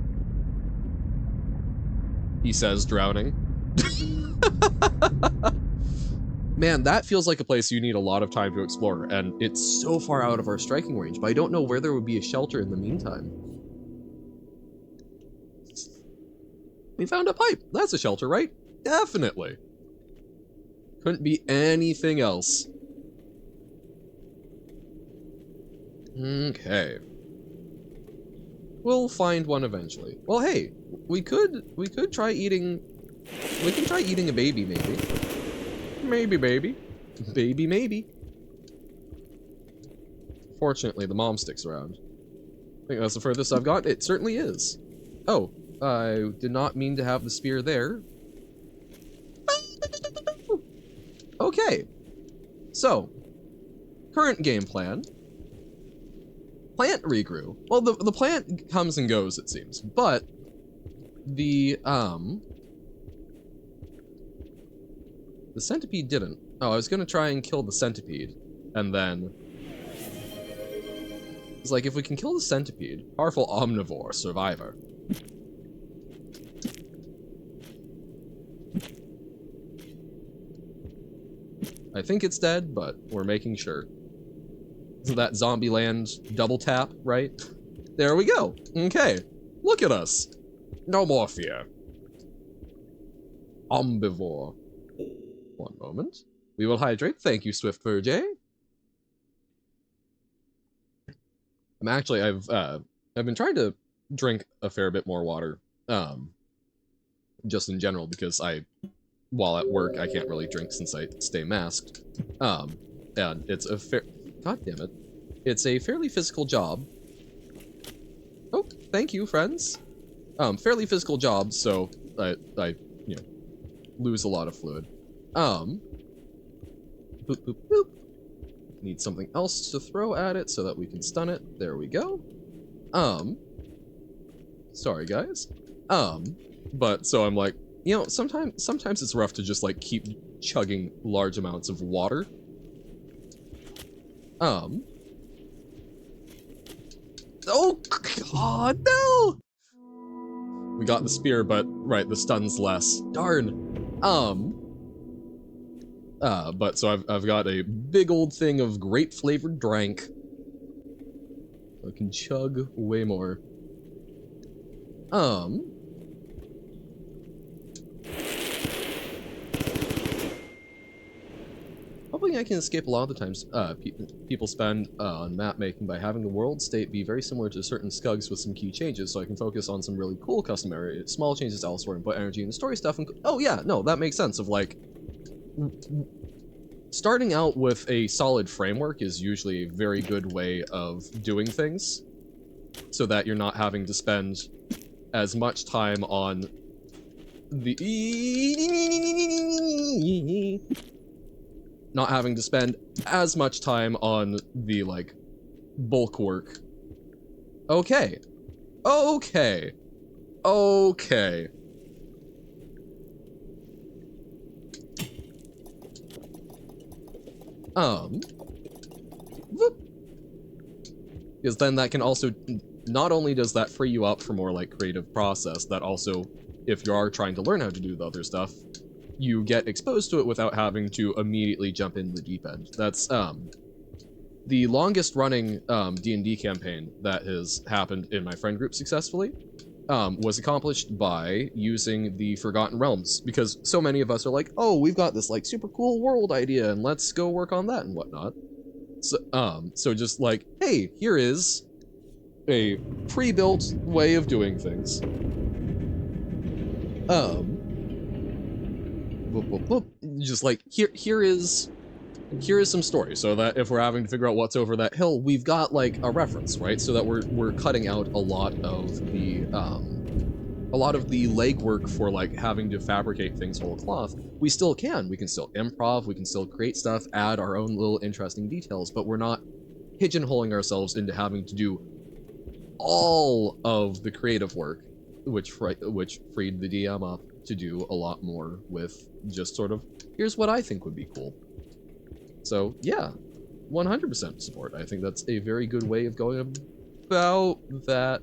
He says, drowning. Man, that feels like a place you need a lot of time to explore, and it's so far out of our striking range, but I don't know where there would be a shelter in the meantime. We found a pipe. That's a shelter, right? Definitely. Couldn't be anything else. Okay. We'll find one eventually. Well, hey, we could try eating. We can try eating a baby, maybe. Maybe, baby. Baby, maybe. Fortunately, the mom sticks around. I think that's the furthest I've got. It certainly is. Oh, I did not mean to have the spear there. Okay. So, current game plan. Plant regrew. Well, the plant comes and goes, it seems, but the centipede didn't. Oh, I was gonna try and kill the centipede, and then it's like, if we can kill the centipede, powerful omnivore survivor. I think it's dead, but we're making sure. Isn't that Zombieland double tap, right? There we go. Okay. Look at us. No more fear. Omnivore. One moment. We will hydrate. Thank you, Swift J. I've been trying to drink a fair bit more water. Just in general, because while at work, I can't really drink since I stay masked. And it's a God damn it. It's a fairly physical job. Oh, thank you, friends. Fairly physical job, so I you know, lose a lot of fluid. Boop, boop, boop. Need something else to throw at it so that we can stun it. There we go. Sorry, guys. But so I'm like, you know, sometimes it's rough to just like keep chugging large amounts of water. Oh god, no! We got the spear, but right, the stun's less. Darn. But so I've got a big old thing of grape flavored drink. I can chug way more. Hoping I can escape a lot of the times people spend on map making by having the world state be very similar to certain scugs with some key changes, so I can focus on some really cool custom areas, small changes elsewhere, and put energy into story stuff. And oh yeah, no, that makes sense. Of like, starting out with a solid framework is usually a very good way of doing things, so that you're not having to spend as much time on the like bulk work. Okay. Okay. Okay. Whoop. Because then that can also, not only does that free you up for more like creative process, that also, if you are trying to learn how to do the other stuff, you get exposed to it without having to immediately jump into the deep end. That's the longest running D&D campaign that has happened in my friend group successfully was accomplished by using the Forgotten Realms, because so many of us are like, oh, we've got this like super cool world idea and let's go work on that and whatnot. So just like, hey, here is a pre-built way of doing things. Just like, here is some story, so that if we're having to figure out what's over that hill, we've got like a reference, right? So that we're cutting out a lot of the legwork for like having to fabricate things whole cloth. We still can. We can still improv. We can still create stuff, add our own little interesting details, but we're not pigeonholing ourselves into having to do all of the creative work, which freed the DM up. to do a lot more with just sort of, here's what I think would be cool. So yeah, 100% support. I think that's a very good way of going about that.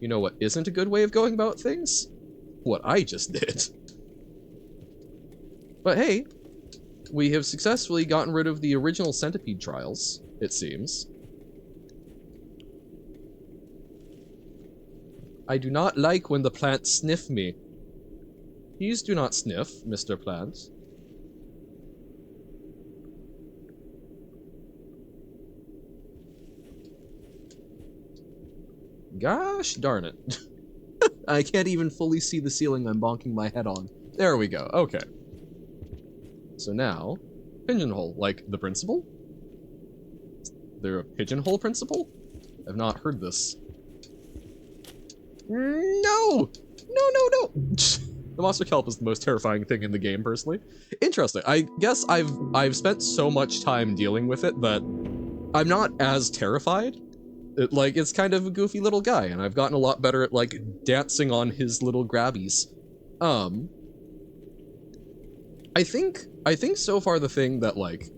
You know what isn't a good way of going about things? What I just did. But hey, we have successfully gotten rid of the original centipede trials, it seems. I do not like when the plants sniff me. Please do not sniff, Mr. Plant. Gosh darn it. I can't even fully see the ceiling I'm bonking my head on. There we go, okay. So now, pigeonhole, like the principal? Is there a pigeonhole principle? I've not heard this. No! No! The monster kelp is the most terrifying thing in the game, personally. Interesting. I guess I've spent so much time dealing with it that I'm not as terrified. It's kind of a goofy little guy, and I've gotten a lot better at, like, dancing on his little grabbies. I think so far the thing that, like...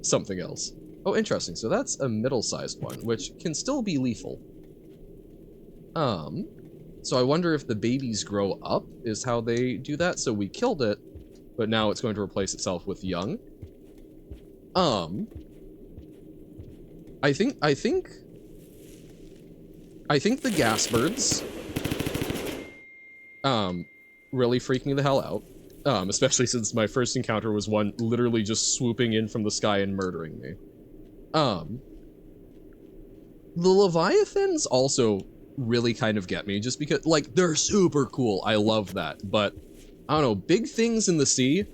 Something else. Oh, interesting. So that's a middle-sized one, which can still be lethal. So I wonder if the babies grow up is how they do that. So we killed it, but now it's going to replace itself with young. I think the gas birds, really freak me the hell out. Especially since my first encounter was one literally just swooping in from the sky and murdering me. The Leviathans also really kind of get me, just because, like, they're super cool. I love that. But, I don't know, big things in the sea,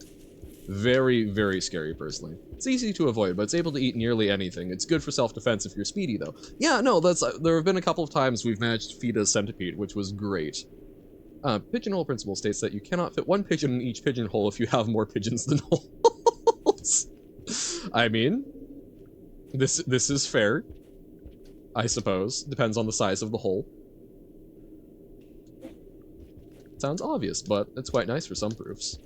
very, very scary, personally. It's easy to avoid, but it's able to eat nearly anything. It's good for self-defense if you're speedy, though. Yeah, no, there have been a couple of times we've managed to feed a centipede, which was great. Pigeonhole principle states that you cannot fit one pigeon in each pigeonhole if you have more pigeons than holes. I mean, this is fair, I suppose. Depends on the size of the hole. Sounds obvious, but it's quite nice for some proofs.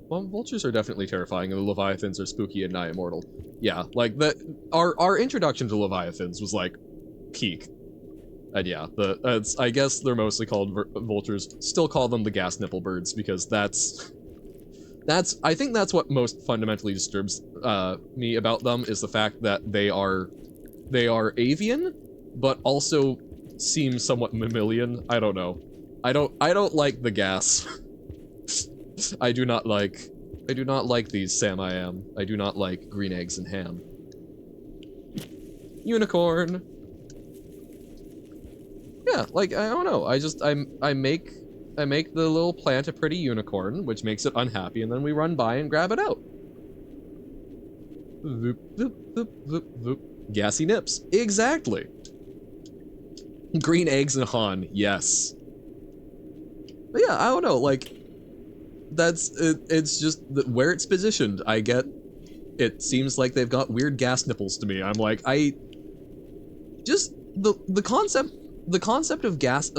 Vultures are definitely terrifying, and the Leviathans are spooky and nigh immortal. Yeah, like, our introduction to Leviathans was, like, peak. And yeah, I guess they're mostly called vultures. Still call them the gas nipple birds, because I think that's what most fundamentally disturbs me about them, is the fact that they are avian, but also seem somewhat mammalian. I don't know. I don't like the gas. I do not like these Sam I Am. I do not like green eggs and ham. Unicorn. Yeah, like, I don't know. I make the little plant a pretty unicorn, which makes it unhappy, and then we run by and grab it out. Voop, voop, voop, voop, voop. Gassy nips. Exactly. Green eggs and Han, yes. But yeah, I don't know, like, it's just where it's positioned. It seems like they've got weird gas nipples to me. I'm like, just the concept of gas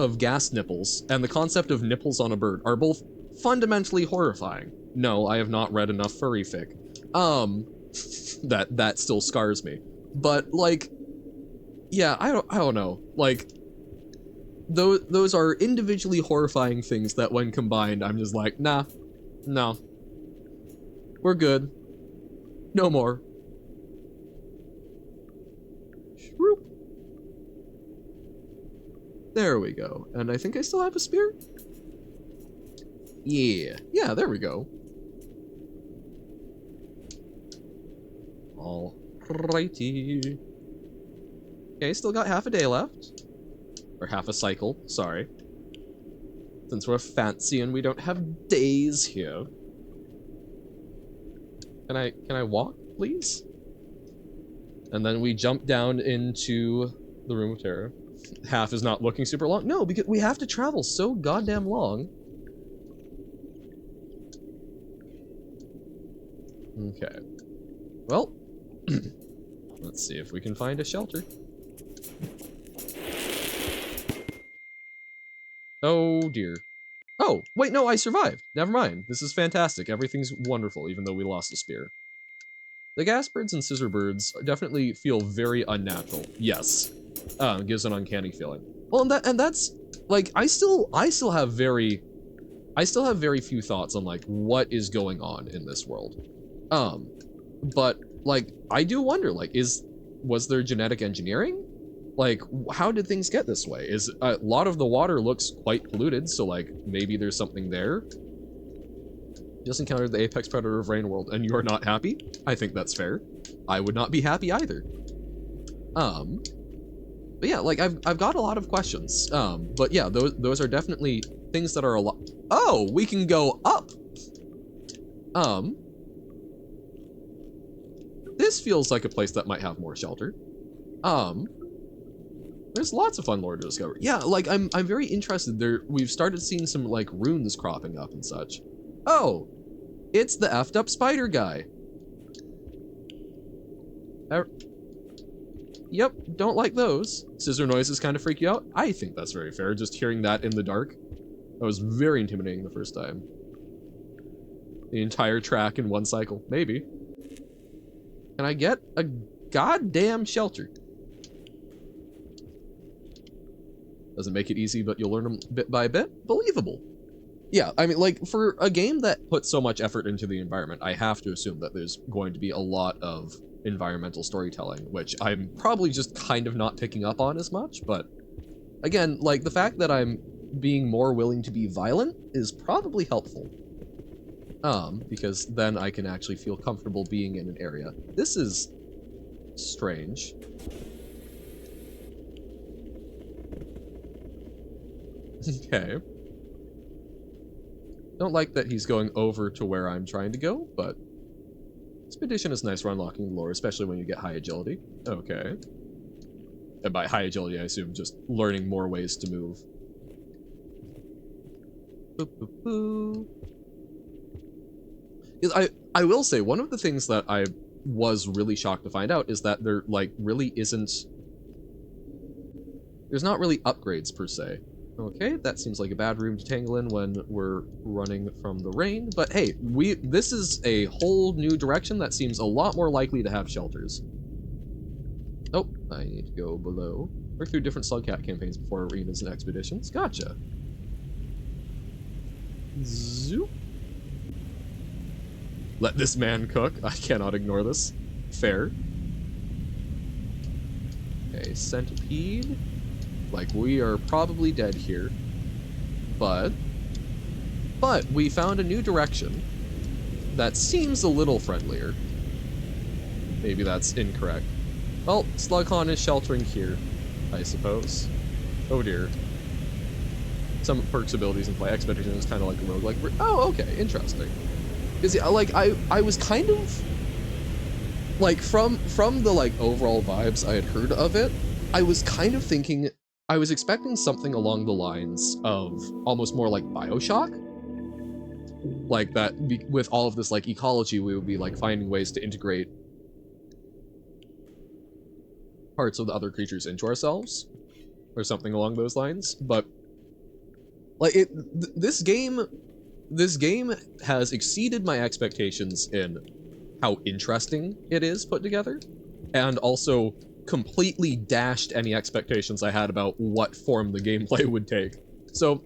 nipples and the concept of nipples on a bird are both fundamentally horrifying. No, I have not read enough furry fic. That still scars me. But, like, yeah, I don't know. Like, those are individually horrifying things that when combined, I'm just like, nah, no. We're good. No more. Shroop. There we go. And I think I still have a spear? Yeah. Yeah, there we go. Alrighty. Okay, still got half a day left. Or half a cycle, sorry. Since we're fancy and we don't have days here. Can I walk, please? And then we jump down into the Room of Terror. Half is not looking super long. No, because we have to travel so goddamn long. Okay. Well, let's see if we can find a shelter. Oh dear. Oh, wait, no, I survived. Never mind. This is fantastic. Everything's wonderful, even though we lost a spear. The gas birds and scissor birds definitely feel very unnatural. Yes. Gives an uncanny feeling. Well, and that's like I still have very few thoughts on like what is going on in this world. But like I do wonder, like, was there genetic engineering? Like, how did things get this way? Is a lot of the water looks quite polluted, so like maybe there's something there. Just encountered the apex predator of Rain World, and you are not happy? I think that's fair. I would not be happy either. But yeah, like I've got a lot of questions. But yeah, those are definitely things that are a lot. Oh, we can go up. This feels like a place that might have more shelter. There's lots of fun lore to discover. Yeah, like I'm very interested there. We've started seeing some like runes cropping up and such. Oh, it's the effed up spider guy. Yep, don't like those. Scissor noises kind of freak you out. I think that's very fair, just hearing that in the dark. That was very intimidating the first time. The entire track in one cycle, maybe. Can I get a goddamn shelter? Doesn't make it easy, but you'll learn them bit by bit. Believable. Yeah, I mean, like, for a game that puts so much effort into the environment, I have to assume that there's going to be a lot of environmental storytelling, which I'm probably just kind of not picking up on as much, but again, like, the fact that I'm being more willing to be violent is probably helpful. Because then I can actually feel comfortable being in an area. This is strange. Okay. Don't like that he's going over to where I'm trying to go, but Expedition is nice for unlocking the lore, especially when you get high agility. Okay. And by high agility, I assume just learning more ways to move. Boop, boop, boop. I will say, one of the things that I was really shocked to find out is that there, like, really isn't... There's not really upgrades, per se. Okay, that seems like a bad room to tangle in when we're running from the rain, but hey, this is a whole new direction that seems a lot more likely to have shelters. Oh, I need to go below. Work through different Slugcat campaigns before arenas and expeditions. Gotcha. Zoop. Let this man cook. I cannot ignore this. Fair. Okay, centipede. Like, we are probably dead here. But we found a new direction that seems a little friendlier. Maybe that's incorrect. Well, Slughorn is sheltering here, I suppose. Oh dear. Some perks abilities in play. Expedition is kind of like a rogue. Like, oh, okay, interesting. Because like I was kind of like from the like overall vibes I had heard of it, I was kind of thinking, I was expecting something along the lines of almost more like BioShock. Like that with all of this like ecology, we would be like finding ways to integrate parts of the other creatures into ourselves or something along those lines. But like this game has exceeded my expectations in how interesting it is put together, and also completely dashed any expectations I had about what form the gameplay would take. So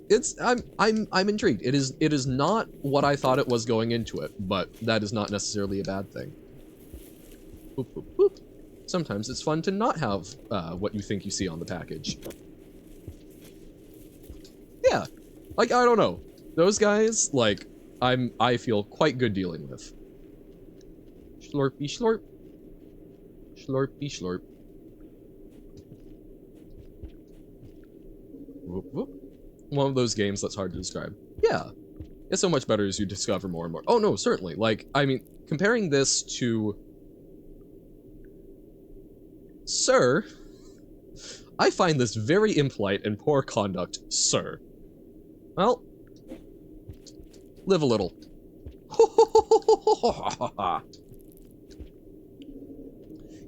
I'm intrigued. It is not what I thought it was going into it, but that is not necessarily a bad thing. Boop, boop, boop. Sometimes it's fun to not have what you think you see on the package. Yeah, like, I don't know. Those guys, like, I feel quite good dealing with. Slurpy slurp. Slurpy slurp. Whoop, whoop. One of those games that's hard to describe. Yeah. It's so much better as you discover more and more. Oh no, certainly. Like, I mean, comparing this to... Sir, I find this very impolite and poor conduct, sir. Well, live a little.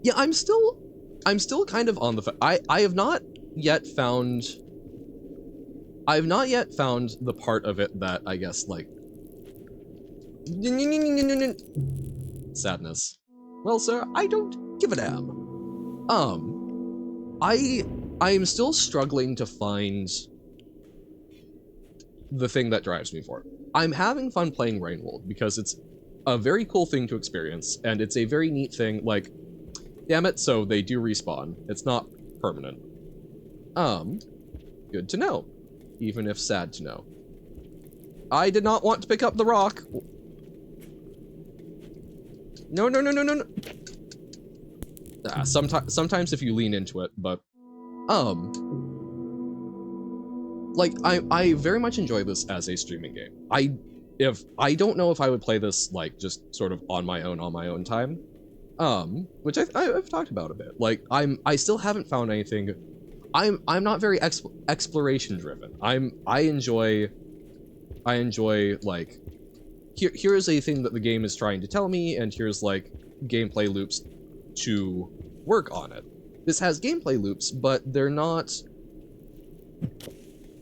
Yeah, I'm still kind of on the I have not yet found... I've not yet found the part of it that I guess like sadness. Well, sir, I don't give a damn. I am still struggling to find the thing that drives me forward. I'm having fun playing Reupload because it's a very cool thing to experience, and it's a very neat thing. Like, damn it, so they do respawn. It's not permanent. Good to know, even if sad to know. I did not want to pick up the rock. No, no, no, no, no, no. Sometimes if you lean into it, but like I very much enjoy this as a streaming game. I don't know if I would play this like just sort of on my own time, which I've talked about a bit. Like I still haven't found anything. I'm not very exploration driven. I enjoy like here's a thing that the game is trying to tell me, and here's like gameplay loops to work on it. This has gameplay loops, but they're not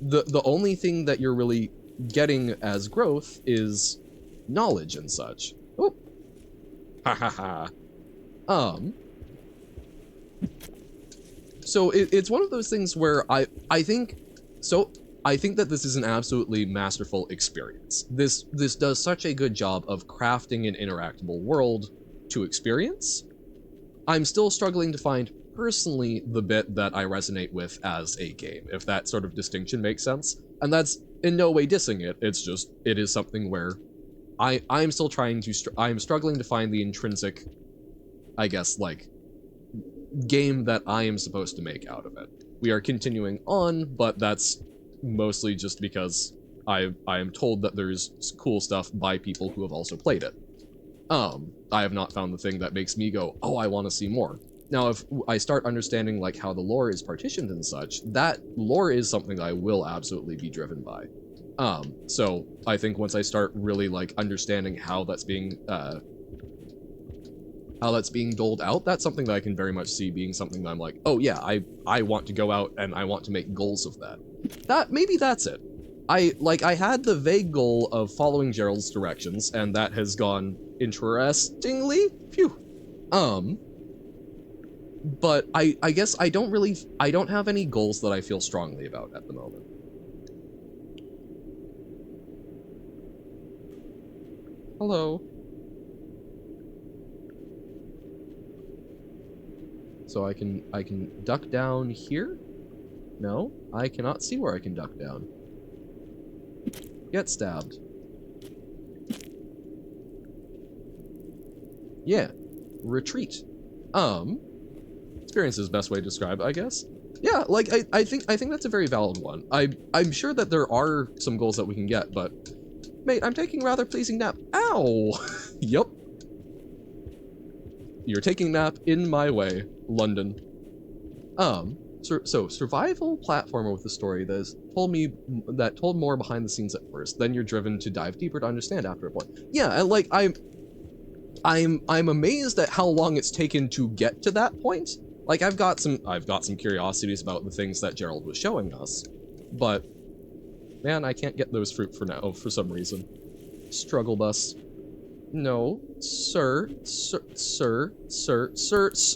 the only thing that you're really getting as growth is knowledge and such. Oh, ha ha ha. So it's one of those things where I think that this is an absolutely masterful experience. This does such a good job of crafting an interactable world to experience. I'm still struggling to find personally the bit that I resonate with as a game, if that sort of distinction makes sense. And that's in no way dissing it. It's just it is something where I'm still trying to I'm struggling to find the intrinsic, I guess, like game that I am supposed to make out of it. We are continuing on, but that's mostly just because I am told that there's cool stuff by people who have also played it. I have not found the thing that makes me go, oh, I want to see more. Now, if I start understanding like how the lore is partitioned and such, that lore is something I will absolutely be driven by. So I think once I start really like understanding how that's being doled out, that's something that I can very much see being something that I'm like, oh yeah, I want to go out and I want to make goals of that. Maybe that's it. I had the vague goal of following Gerald's directions, and that has gone interestingly. Phew. But I guess I don't have any goals that I feel strongly about at the moment. Hello. So I can duck down here? No, I cannot see where I can duck down. Get stabbed. Yeah. Retreat. Experience is the best way to describe it, I guess. Yeah, like I think that's a very valid one. I'm sure that there are some goals that we can get, but mate, I'm taking a rather pleasing nap. Ow! Yup. You're taking a nap in my way, London. So survival platformer with a story that told more behind the scenes at first. Then you're driven to dive deeper to understand after a point. Yeah, and like I'm amazed at how long it's taken to get to that point. Like I've got some curiosities about the things that Gerald was showing us, but man, I can't get those fruit for now for some reason. Struggle bus. No, sir.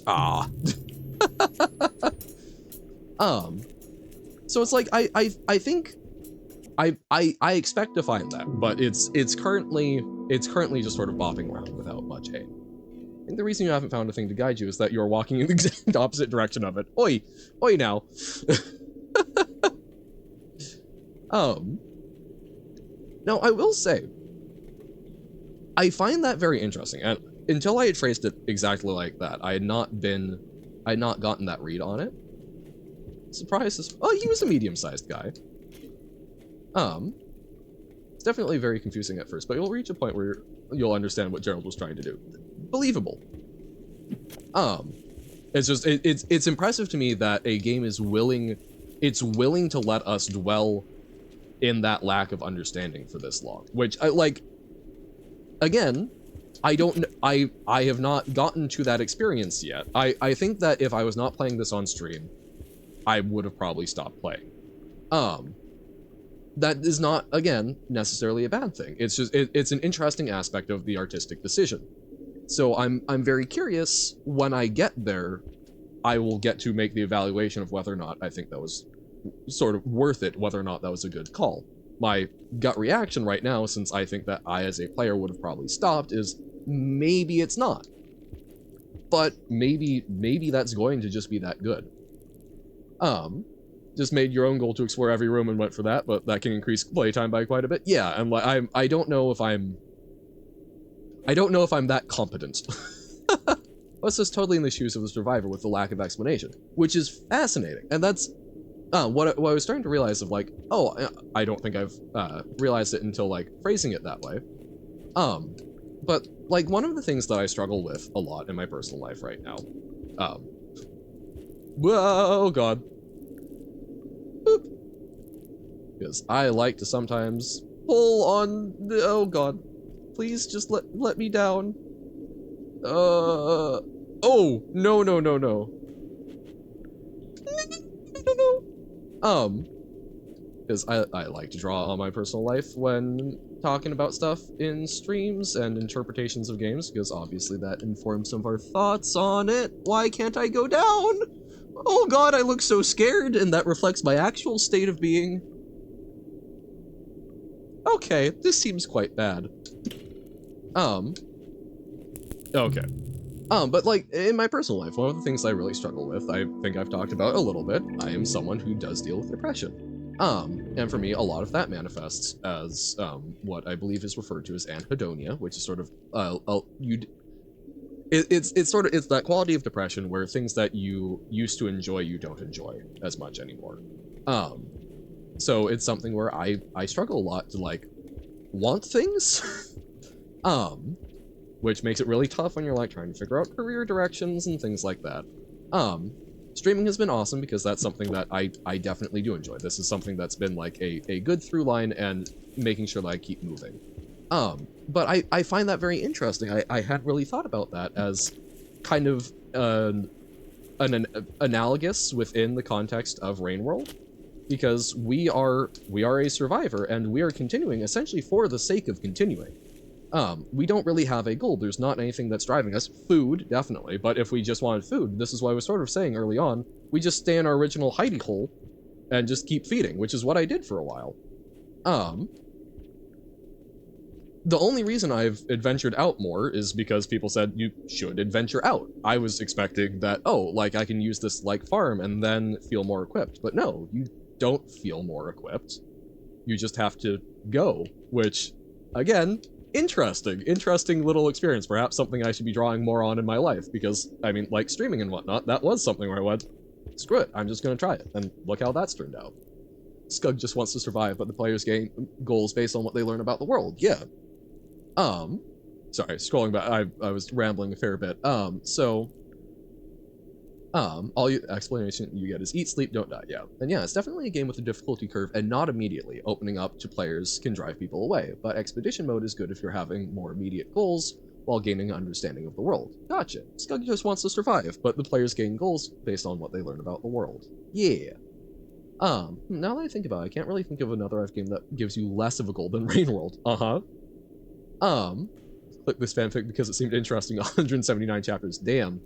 Ah. So it's like I think I expect to find that, but it's currently just sort of bopping around without much aim. I think the reason you haven't found a thing to guide you is that you're walking in the exact opposite direction of it. Oi now. Now I will say, I find that very interesting, and until I had phrased it exactly like that, I had not gotten that read on it. Surprise! Oh, he was a medium-sized guy. It's definitely very confusing at first, but you'll reach a point where you'll understand what Gerald was trying to do. Believable. It's just it's impressive to me that a game is willing to let us dwell in that lack of understanding for this long, which I like. Again, I have not gotten to that experience yet. I think that if I was not playing this on stream, I would have probably stopped playing. that is not, again, necessarily a bad thing. It's just, it's an interesting aspect of the artistic decision. So I'm very curious when I get there, I will get to make the evaluation of whether or not I think that was sort of worth it, whether or not that was a good call. My gut reaction right now, since I think that I as a player would have probably stopped, is maybe it's not. But maybe that's going to just be that good. Just made your own goal to explore every room and went for that, but that can increase playtime by quite a bit. Yeah, and like I don't know if I'm that competent. Let's just totally in the shoes of the survivor with the lack of explanation, which is fascinating. And that's what I was starting to realize of like, oh, I don't think I've realized it until like phrasing it that way. But like one of the things that I struggle with a lot in my personal life right now, whoa, God. Boop. Because I like to sometimes pull on, oh God, please just let me down. Oh, no. No. Because I like to draw on my personal life when talking about stuff in streams and interpretations of games, because obviously that informs some of our thoughts on it. Why can't I go down? Oh God, I look so scared, and that reflects my actual state of being. Okay, this seems quite bad. Okay. But like, in my personal life, one of the things I really struggle with, I think I've talked about a little bit, I am someone who does deal with depression. And for me, a lot of that manifests as, what I believe is referred to as anhedonia, which is sort of, it's that quality of depression where things that you used to enjoy, you don't enjoy as much anymore. So it's something where I struggle a lot to like, want things, which makes it really tough when you're like trying to figure out career directions and things like that. Streaming has been awesome because that's something that I definitely do enjoy. This is something that's been like a good through line and making sure that I keep moving. But I find that very interesting. I hadn't really thought about that as kind of an analogous within the context of Rain World, because we are a survivor and we are continuing essentially for the sake of continuing. We don't really have a goal. There's not anything that's driving us. Food, definitely, but if we just wanted food, this is what I was sort of saying early on, we just stay in our original hidey hole and just keep feeding, which is what I did for a while. The only reason I've adventured out more is because people said you should adventure out. I was expecting that, oh, like I can use this like farm and then feel more equipped, but no, you don't feel more equipped. You just have to go, which, again, interesting little experience, perhaps something I should be drawing more on in my life, because, I mean, like streaming and whatnot, that was something where I went, screw it, I'm just gonna try it, and look how that's turned out. Scug just wants to survive, but the players gain goals based on what they learn about the world, yeah. Sorry, scrolling back, I was rambling a fair bit, all explanation you get is eat, sleep, don't die, yeah. And yeah, it's definitely a game with a difficulty curve, and not immediately. Opening up to players can drive people away, but expedition mode is good if you're having more immediate goals while gaining an understanding of the world. Gotcha. Scug just wants to survive, but the players gain goals based on what they learn about the world. Yeah. Now that I think about it, I can't really think of another game that gives you less of a goal than Rain World. Click this fanfic because it seemed interesting. 179 chapters. Damn.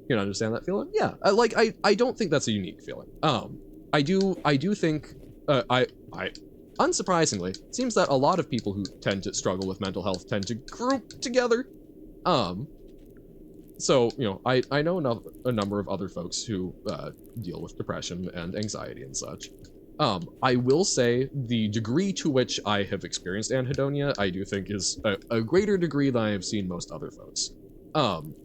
You can understand that feeling? Yeah. I don't think that's a unique feeling. I do think, unsurprisingly, it seems that a lot of people who tend to struggle with mental health tend to group together. So, you know, I know a number of other folks who, deal with depression and anxiety and such. I will say the degree to which I have experienced anhedonia, I do think is a greater degree than I have seen most other folks.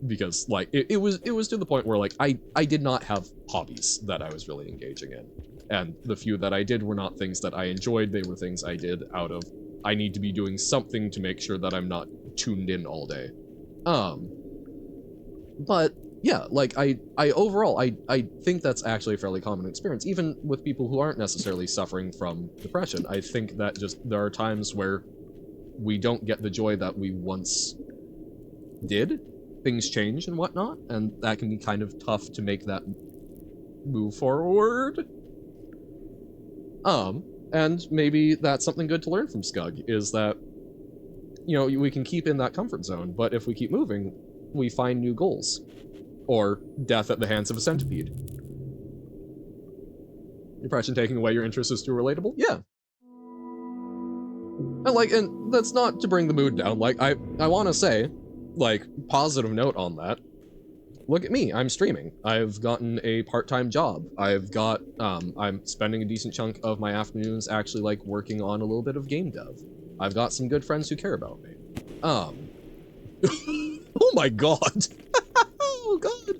Because like it was to the point where like I did not have hobbies that I was really engaging in, and the few that I did were not things that I enjoyed. They were things I did out of I need to be doing something to make sure that I'm not tuned in all day. But yeah, like I overall I think that's actually a fairly common experience, even with people who aren't necessarily suffering from depression. I think that just there are times where we don't get the joy that we once did. Things change and whatnot, and that can be kind of tough to make that move forward. And maybe that's something good to learn from Scug, is that, you know, we can keep in that comfort zone, but if we keep moving, we find new goals. Or death at the hands of a centipede. Depression taking away your interest is too relatable? Yeah. And that's not to bring the mood down. Like, I want to say, like, positive note on that. Look at me, I'm streaming. I've gotten a part-time job. I've got, I'm spending a decent chunk of my afternoons actually, like, working on a little bit of game dev. I've got some good friends who care about me. Oh my god! Oh god!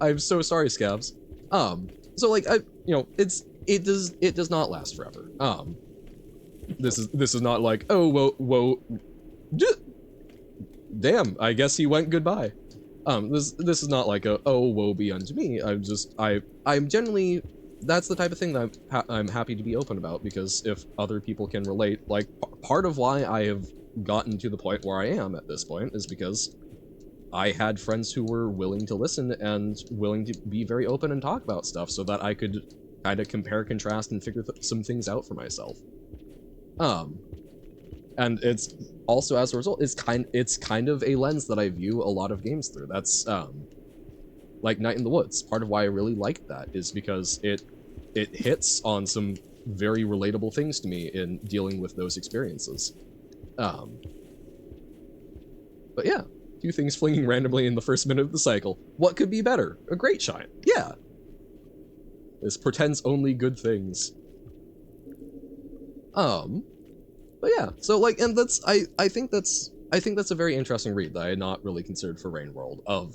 I'm so sorry, Scabs. So, like, you know, it does not last forever. This is not like, oh, whoa, damn, I guess he went goodbye. This is not like a, oh, woe be unto me. I'm generally, that's the type of thing that I'm happy to be open about, because if other people can relate, like, part of why I have gotten to the point where I am at this point is because I had friends who were willing to listen and willing to be very open and talk about stuff so that I could kind of compare, contrast, and figure some things out for myself. And it's also, as a result, it's kind of a lens that I view a lot of games through. That's, like Night in the Woods. Part of why I really like that is because it hits on some very relatable things to me in dealing with those experiences. But yeah, two things flinging randomly in the first minute of the cycle. What could be better? A great shine. Yeah. This portends only good things. But yeah, so like, and that's, I think that's a very interesting read that I had not really considered for Rain World, of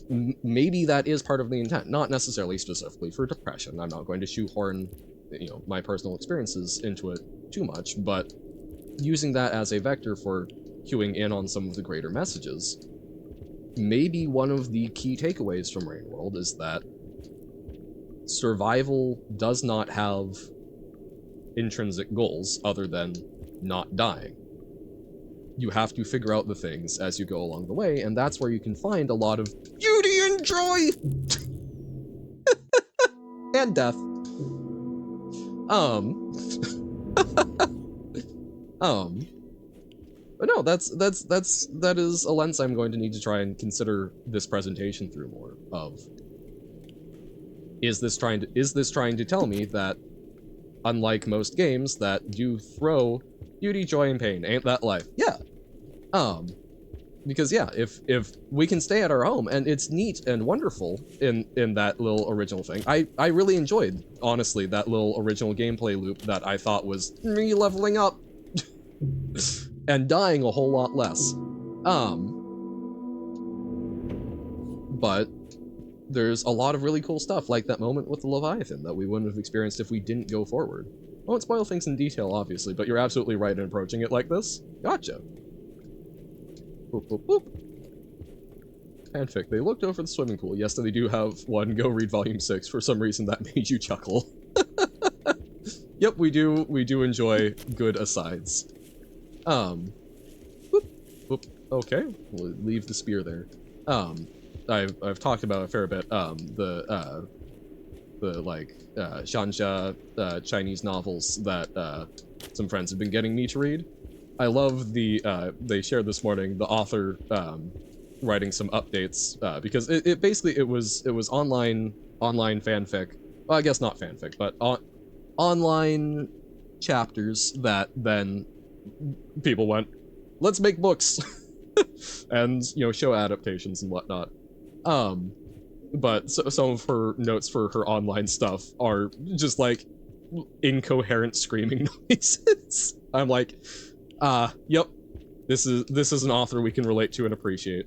maybe that is part of the intent, not necessarily specifically for depression. I'm not going to shoehorn, you know, my personal experiences into it too much, but using that as a vector for cueing in on some of the greater messages. Maybe one of the key takeaways from Rain World is that survival does not have intrinsic goals other than not dying. You have to figure out the things as you go along the way, and that's where you can find a lot of beauty and joy and death. But no, that is a lens I'm going to need to try and consider this presentation through more of. Is this trying to tell me that, unlike most games that do throw beauty, joy, and pain, ain't that life? Yeah. Because yeah, if we can stay at our home, and it's neat and wonderful in that little original thing. I really enjoyed, honestly, that little original gameplay loop that I thought was me leveling up and dying a whole lot less. But there's a lot of really cool stuff, like that moment with the Leviathan that we wouldn't have experienced if we didn't go forward. I won't spoil things in detail, obviously, but you're absolutely right in approaching it like this. Gotcha. Boop, boop, boop. Fanfic. They looked over the swimming pool. Yes, they do have one. Go read volume 6. For some reason, that made you chuckle. Yep, we do enjoy good asides. Boop, boop. Okay, we'll leave the spear there. I've talked about a fair bit, the like, Shanja, Chinese novels that, some friends have been getting me to read. I love they shared this morning, the author, writing some updates, because it basically, it was online fanfic. Well, I guess not fanfic, but online chapters that then people went, let's make books, and, you know, show adaptations and whatnot. But some of her notes for her online stuff are just like incoherent screaming noises. I'm like, yep, this is an author we can relate to and appreciate.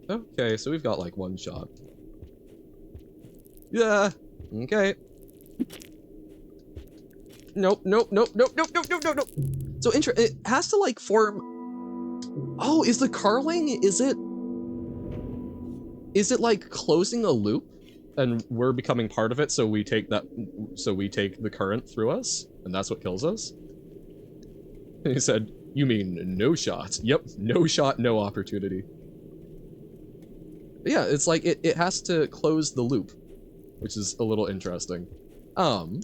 Okay, so we've got like one shot. Yeah, okay. Nope. So it has to like form. Oh, is the curling? Is it like closing a loop, and we're becoming part of it? So we take the current through us, and that's what kills us. And he said, "You mean no shot?" Yep, no shot, no opportunity. But yeah, it's like it has to close the loop, which is a little interesting. Boop,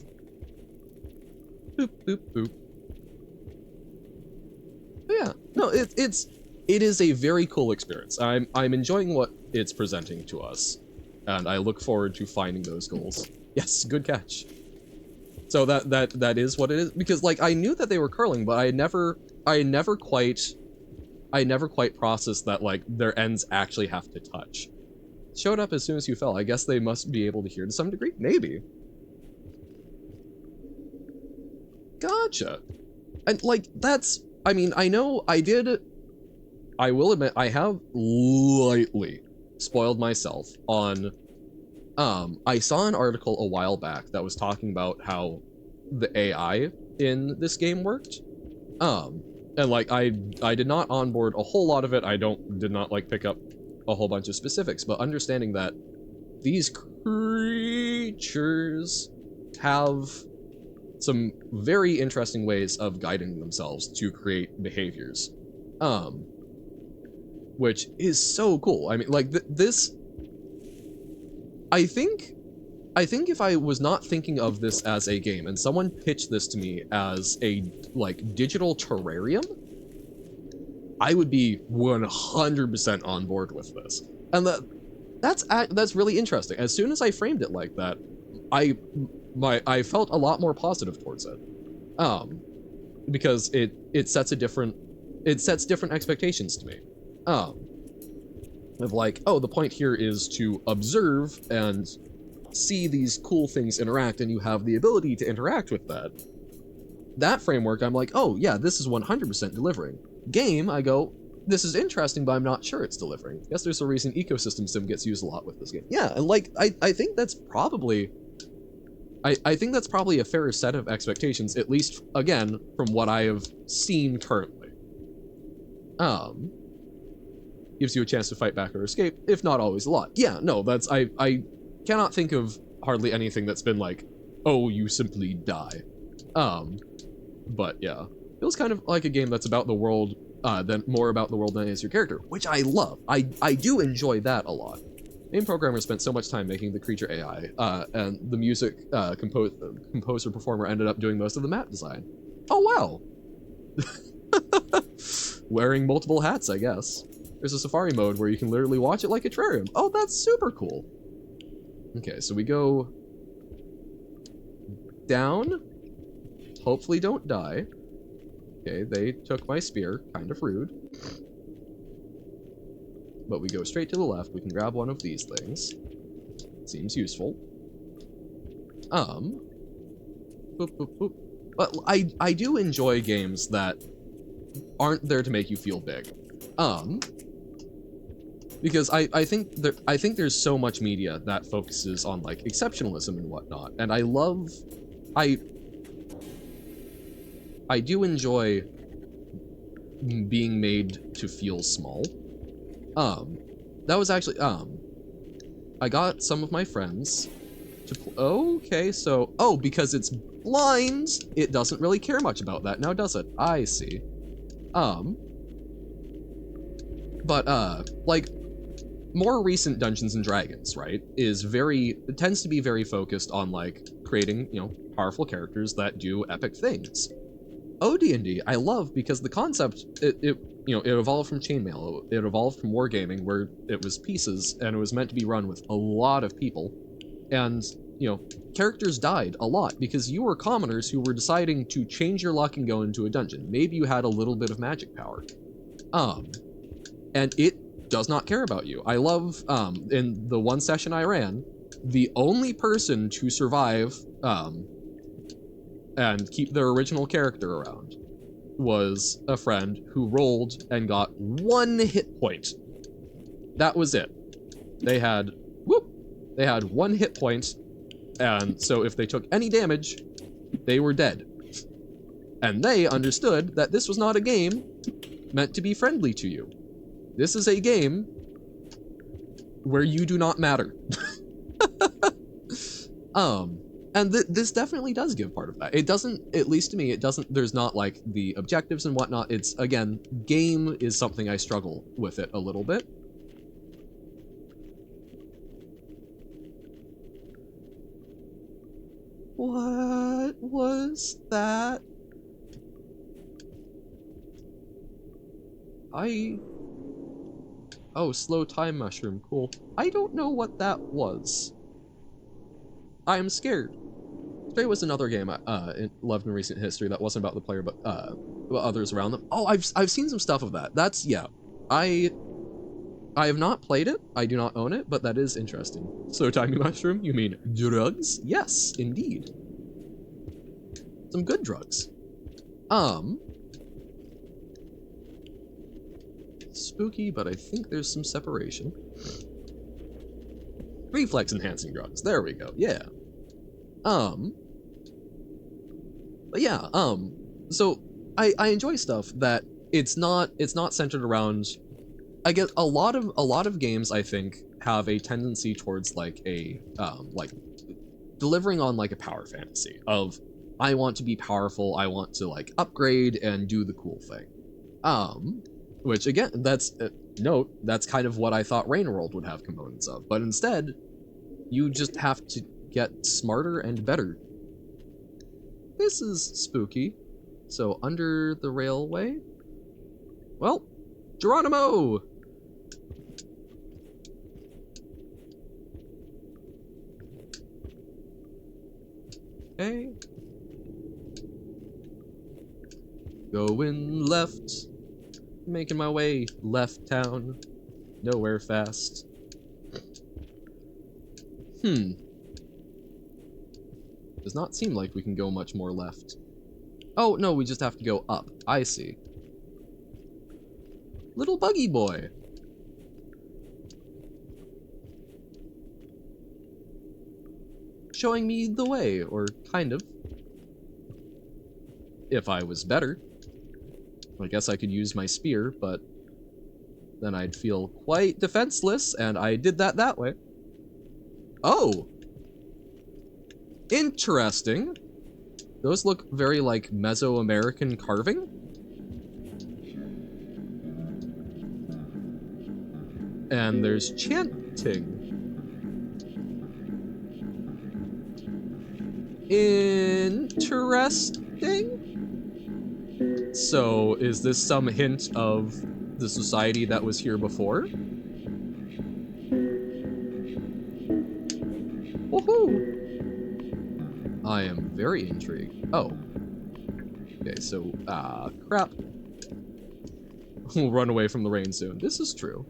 boop, boop. But yeah, no, it is a very cool experience. I'm enjoying what it's presenting to us, and I look forward to finding those goals. Yes, good catch. So that is what it is, because like I knew that they were curling, but I never quite processed that like their ends actually have to touch. Showed up as soon as you fell. I guess they must be able to hear to some degree? Maybe. Gotcha. And like that's, I mean, I know I will admit I have lightly spoiled myself on I saw an article a while back that was talking about how the AI in this game worked. And like I did not onboard a whole lot of it. I did not like pick up a whole bunch of specifics, but understanding that these creatures have some very interesting ways of guiding themselves to create behaviors. Which is so cool. I mean, like this, I think if I was not thinking of this as a game and someone pitched this to me as a like digital terrarium, I would be 100% on board with this. And that's really interesting. As soon as I framed it like that, I felt a lot more positive towards it. Because it sets different expectations to me. Of like, oh, the point here is to observe and see these cool things interact, and you have the ability to interact with that. That framework, I'm like, oh yeah, this is 100% delivering. Game, I go, this is interesting, but I'm not sure it's delivering. Guess there's a reason ecosystem sim gets used a lot with this game. Yeah, and like, I think that's probably, I think that's probably a fair set of expectations, at least, again, from what I have seen currently. Gives you a chance to fight back or escape, if not always a lot. Yeah, no, that's, I cannot think of hardly anything that's been like, oh, you simply die. But yeah, feels kind of like a game that's about the world, more about the world than it is your character, which I love. I do enjoy that a lot. Main programmer spent so much time making the creature AI, and the music composer performer ended up doing most of the map design. Oh wow! Wearing multiple hats, I guess. There's a safari mode where you can literally watch it like a terrarium. Oh, that's super cool. Okay, so we go down. Hopefully don't die. Okay, they took my spear. Kind of rude. But we go straight to the left. We can grab one of these things. Seems useful. Boop, boop, boop. But I do enjoy games that aren't there to make you feel big. Because I think there's so much media that focuses on like exceptionalism and whatnot, and I do enjoy being made to feel small. That was actually I got some of my friends to okay, so because it's blind, it doesn't really care much about that now, does it? I see. But like more recent Dungeons and Dragons, right, it tends to be very focused on like creating, you know, powerful characters that do epic things. OD&D I love because the concept, it evolved from chainmail, it evolved from wargaming where it was pieces and it was meant to be run with a lot of people, and you know, characters died a lot because you were commoners who were deciding to change your luck and go into a dungeon. Maybe you had a little bit of magic power. And it does not care about you. I love, in the one session I ran, the only person to survive, and keep their original character around was a friend who rolled and got 1 hit point. That was it. They had 1 hit point, and so if they took any damage, they were dead. And they understood that this was not a game meant to be friendly to you. This is a game where you do not matter. And this definitely does give part of that. It doesn't, at least to me, it doesn't, there's not like the objectives and whatnot. It's, again, game is something I struggle with it a little bit. What was that? Oh, slow time mushroom, cool. I don't know what that was. I'm scared. Stray was another game I loved in recent history that wasn't about the player, but others around them. Oh, I've seen some stuff of that. That's, yeah. I have not played it. I do not own it, but that is interesting. Slow time mushroom, you mean drugs? Yes, indeed. Some good drugs. Spooky, but I think there's some separation. Reflex enhancing drugs. There we go. Yeah. But yeah, so I enjoy stuff that it's not centered around. I guess a lot of games, I think, have a tendency towards like delivering on like a power fantasy of, I want to be powerful, I want to like upgrade and do the cool thing. Which again, that's note, that's kind of what I thought Rain World would have components of, but instead, you just have to get smarter and better. This is spooky. So under the railway? Well, Geronimo! Okay. Going left. Making my way left town. Nowhere fast. Does not seem like we can go much more left. Oh, no, we just have to go up. I see. Little buggy boy. Showing me the way, or kind of. If I was better. I guess I could use my spear, but then I'd feel quite defenseless, and I did that way. Oh! Interesting. Those look very like Mesoamerican carving. And there's chanting. Interesting. So, is this some hint of the society that was here before? Woohoo! I am very intrigued. Oh. Okay, so, crap. We'll run away from the rain soon. This is true.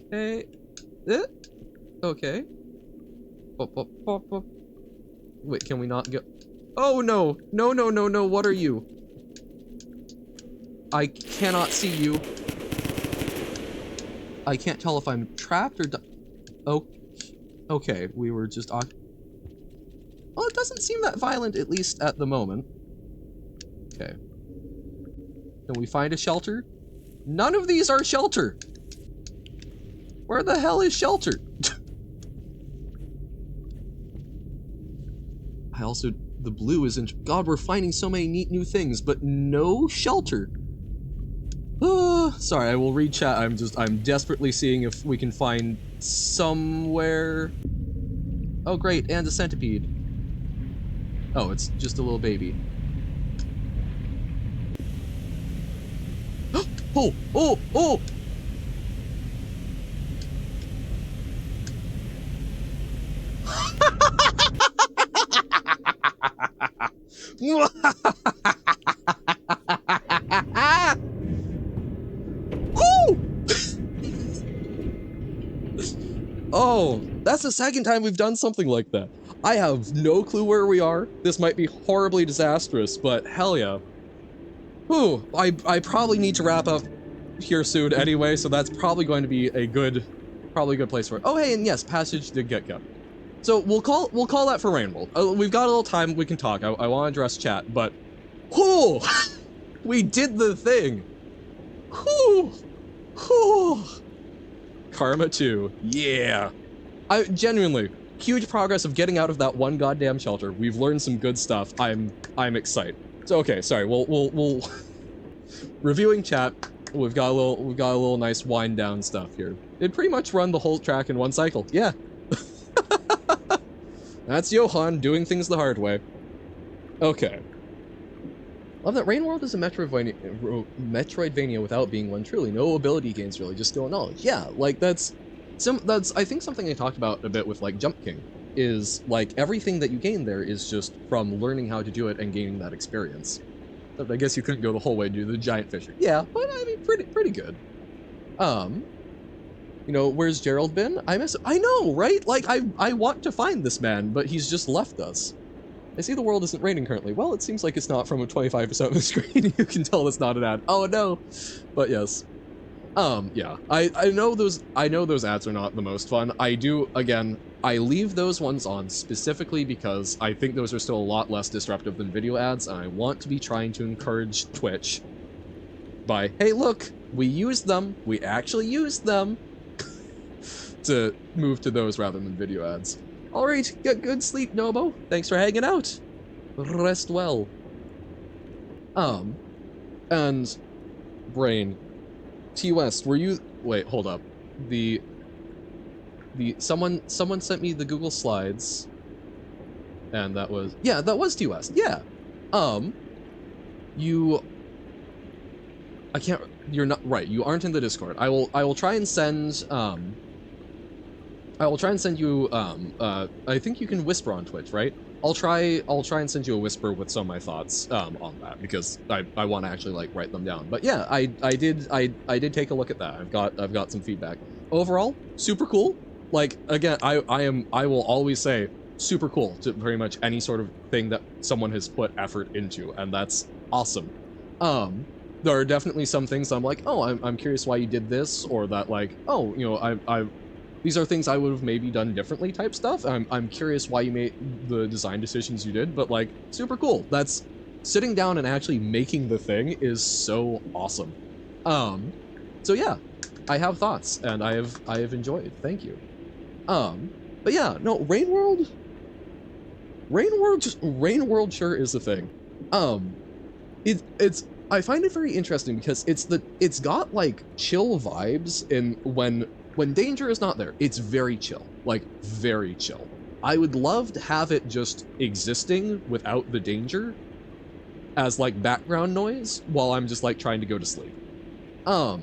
Okay. Okay. Wait, can we not go? Oh no! No, no, no, no, what are you? I cannot see you. I can't tell if I'm trapped or oh, okay, we were just well, it doesn't seem that violent, at least at the moment. Okay. Can we find a shelter? None of these are shelter! Where the hell is shelter? I also, the blue isn't, God, we're finding so many neat new things, but no shelter. Sorry, I will read chat. I'm desperately seeing if we can find somewhere. Oh, great, and a centipede. Oh, it's just a little baby. Oh, oh, oh! Oh, that's the second time we've done something like that. I have no clue where we are. This might be horribly disastrous, but hell yeah. Whew, I probably need to wrap up here soon anyway, so that's probably going to be a good place for it. Oh hey, and yes, passage did get kept. So we'll call that for Rain World. We've got a little time we can talk. I want to address chat, but whew, we did the thing. Whew, whew. Karma 2, yeah. I genuinely, huge progress of getting out of that one goddamn shelter. We've learned some good stuff. I'm excited. So okay, sorry. We'll reviewing chat. we've got a little nice wind down stuff here. It'd pretty much run the whole track in one cycle. Yeah. That's Johan doing things the hard way. Okay. Love that Rain World is a Metroidvania without being one truly. No ability gains really, just skill and knowledge. Yeah, like that's I think something I talked about a bit with like Jump King is like everything that you gain there is just from learning how to do it and gaining that experience. But I guess you couldn't go the whole way to do the giant fisher. Yeah, but I mean pretty good. You know, where's Gerald been? I know, right? Like I want to find this man, but he's just left us. I see the world isn't raining currently. Well, it seems like it's not from a 25% of the screen. You can tell it's not an ad. Oh no. But yes. Yeah. I know those ads are not the most fun. I do, again, I leave those ones on specifically because I think those are still a lot less disruptive than video ads, and I want to be trying to encourage Twitch by, hey look, we used them. We actually used them. To move to those rather than video ads. Alright, get good sleep, Nobo. Thanks for hanging out. Rest well. And Brain. T West, were you wait, hold up. Someone sent me the Google Slides. And that was T West. Yeah. You're not right, you aren't in the Discord. I will try and send I will try and send you, I think you can whisper on Twitch, right? I'll try and send you a whisper with some of my thoughts, on that, because I want to actually, like, write them down. But yeah, I did take a look at that. I've got some feedback. Overall, super cool. Like, again, I will always say, super cool to very much any sort of thing that someone has put effort into, and that's awesome. There are definitely some things I'm like, oh, I'm curious why you did this, or that, like, oh, you know, these are things I would have maybe done differently type stuff. I'm curious why you made the design decisions you did, but like, super cool. That's sitting down and actually making the thing is so awesome. So yeah, I have thoughts and I have enjoyed. Thank you. But yeah, no, Rain World sure is the thing. I find it very interesting because it's got like chill vibes in when danger is not there, it's very chill, like very chill. I would love to have it just existing without the danger as like background noise while I'm just like trying to go to sleep. But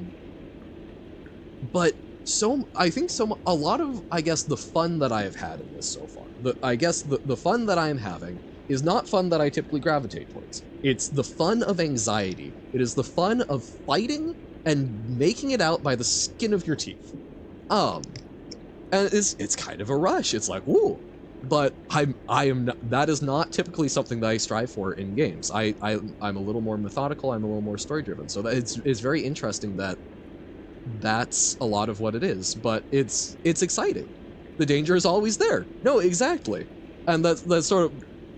I think a lot of, I guess, the fun that I have had in this so far, the fun that I am having is not fun that I typically gravitate towards. It's the fun of anxiety. It is the fun of fighting and making it out by the skin of your teeth. And it's kind of a rush. It's like, woo. But that is not typically something that I strive for in games. I'm a little more methodical, I'm a little more story driven. So it's very interesting that that's a lot of what it is, but it's exciting. The danger is always there. No, exactly. And that's sort of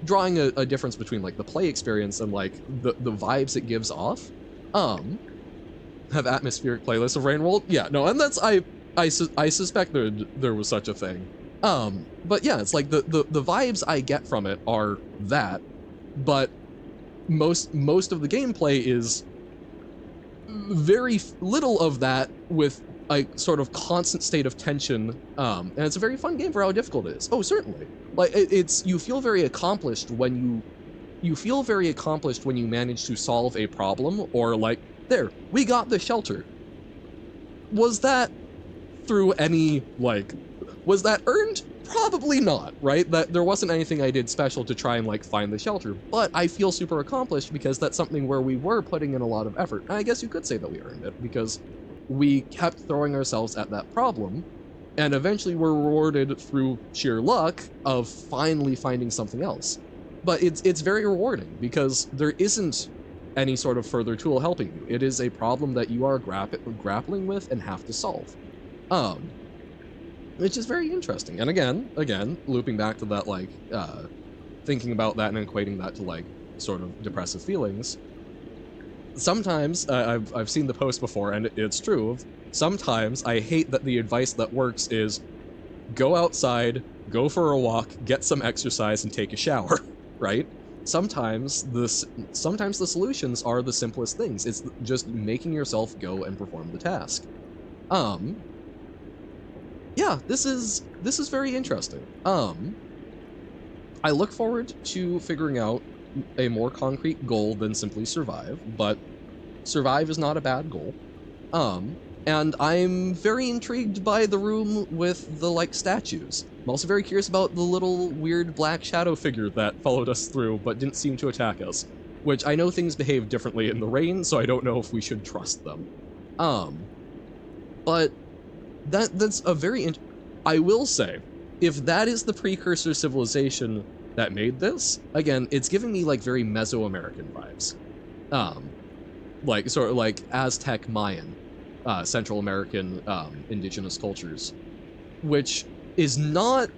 drawing a difference between like the play experience and like the vibes it gives off. Have atmospheric playlists of Rain World? Yeah, no, and that's I suspect there was such a thing. But yeah, it's like the vibes I get from it are that, but most of the gameplay is very little of that with a sort of constant state of tension. And it's a very fun game for how difficult it is. Oh, certainly. Like you feel very accomplished when you manage to solve a problem, or like, there, we got the shelter. Was that through any, like, was that earned? Probably not, right? That there wasn't anything I did special to try and like find the shelter, but I feel super accomplished because that's something where we were putting in a lot of effort. And I guess you could say that we earned it because we kept throwing ourselves at that problem, and eventually we're rewarded through sheer luck of finally finding something else. But it's very rewarding because there isn't any sort of further tool helping you. It is a problem that you are grappling with and have to solve. Which is very interesting. And again, looping back to that, like, thinking about that and equating that to, like, sort of depressive feelings. Sometimes, I've seen the post before, and it's true, sometimes I hate that the advice that works is go outside, go for a walk, get some exercise, and take a shower, right? sometimes sometimes the solutions are the simplest things. It's just making yourself go and perform the task. Um, yeah, this is very interesting. I look forward to figuring out a more concrete goal than simply survive, but survive is not a bad goal. Um, and I'm very intrigued by the room with the like statues. I'm also very curious about the little weird black shadow figure that followed us through but didn't seem to attack us, which I know things behave differently in the rain, so I don't know if we should trust them. Um, but that's a very I will say, if that is the precursor civilization that made this, again, it's giving me like very Mesoamerican vibes. Um, like sort of like Aztec Mayan, Central American indigenous cultures, which is not.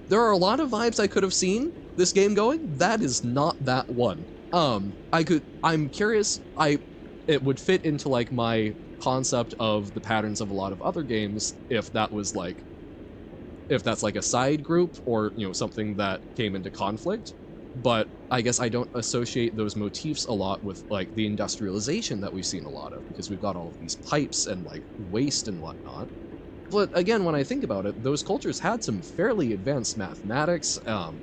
There are a lot of vibes I could have seen this game going. That is not that one. I'm curious. It would fit into like my concept of the patterns of a lot of other games if that was like if that's like a side group or something that came into conflict. But I guess I don't associate those motifs a lot with like the industrialization that we've seen a lot of, because we've got all of these pipes and like waste and whatnot. But again, when I think about it, those cultures had some fairly advanced mathematics, and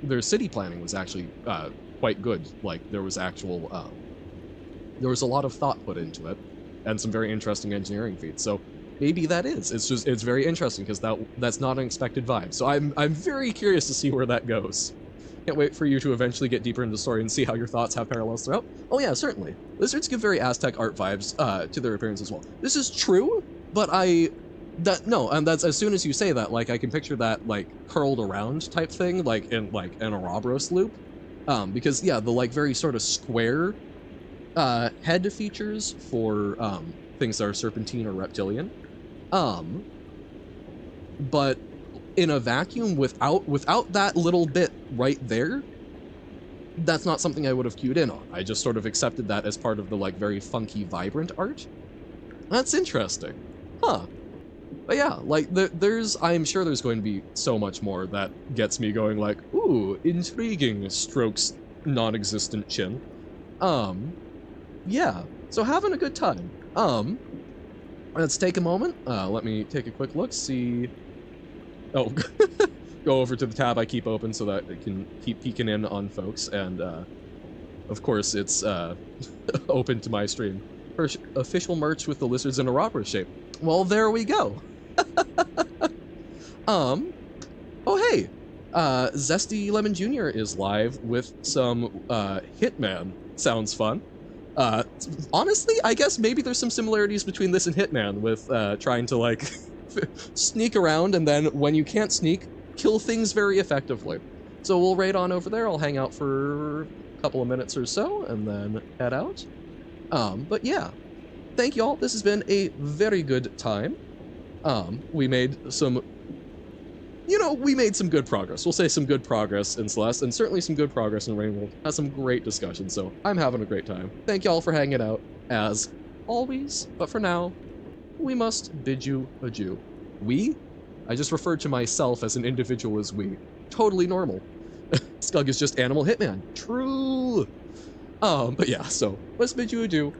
their city planning was actually quite good. Like there was a lot of thought put into it, and some very interesting engineering feats. So maybe that is. It's very interesting because that's not an expected vibe. So I'm very curious to see where that goes. Can't wait for you to eventually get deeper into the story and see how your thoughts have parallels throughout. Oh yeah, certainly. Lizards give very Aztec art vibes to their appearance as well. This is true, but and that's as soon as you say that, like I can picture that like curled around type thing, like in an Ouroboros loop. Because yeah, the like very sort of square head features for things that are serpentine or reptilian. Um, but in a vacuum without that little bit right there, that's not something I would have queued in on. I just sort of accepted that as part of the like very funky, vibrant art. That's interesting. Huh. But yeah, like I'm sure there's going to be so much more that gets me going like, ooh, intriguing, strokes non-existent chin. Um, yeah, so having a good time. Let's take a moment. Let me take a quick look, see. Oh, go over to the tab I keep open so that it can keep peeking in on folks, and of course it's open to my stream. Official merch with the lizards in a robber shape. Well, there we go. um, oh hey, Zesty Lemon Jr. is live with some Hitman. Sounds fun. Uh, Honestly, I guess maybe there's some similarities between this and Hitman with trying to like sneak around, and then when you can't sneak, kill things very effectively. So we'll raid on over there. I'll hang out for a couple of minutes or so and then head out. But yeah, thank you all. This has been a very good time. We made some we made some good progress. We'll say some good progress in Celeste, and certainly some good progress in Rainworld. Had some great discussion, so I'm having a great time. Thank y'all for hanging out, as always. But for now, we must bid you adieu. We? I just referred to myself as an individual as we. Totally normal. Skug is just Animal Hitman. True! But yeah, so let's bid you adieu.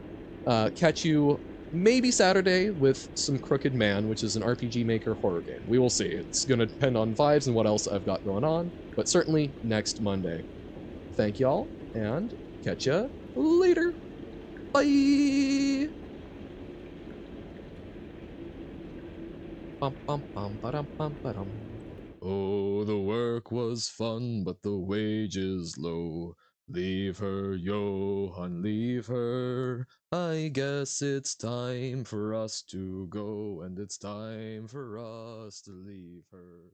Catch you maybe Saturday with some Crooked Man, which is an RPG Maker horror game. We will see. It's going to depend on vibes and what else I've got going on, but certainly next Monday. Thank y'all, and catch ya later. Bye! Bum, bum, bum, ba-dum, bum, ba-dum. Oh, the work was fun, but the wages low. Leave her, Johann, leave her. I guess it's time for us to go, and it's time for us to leave her.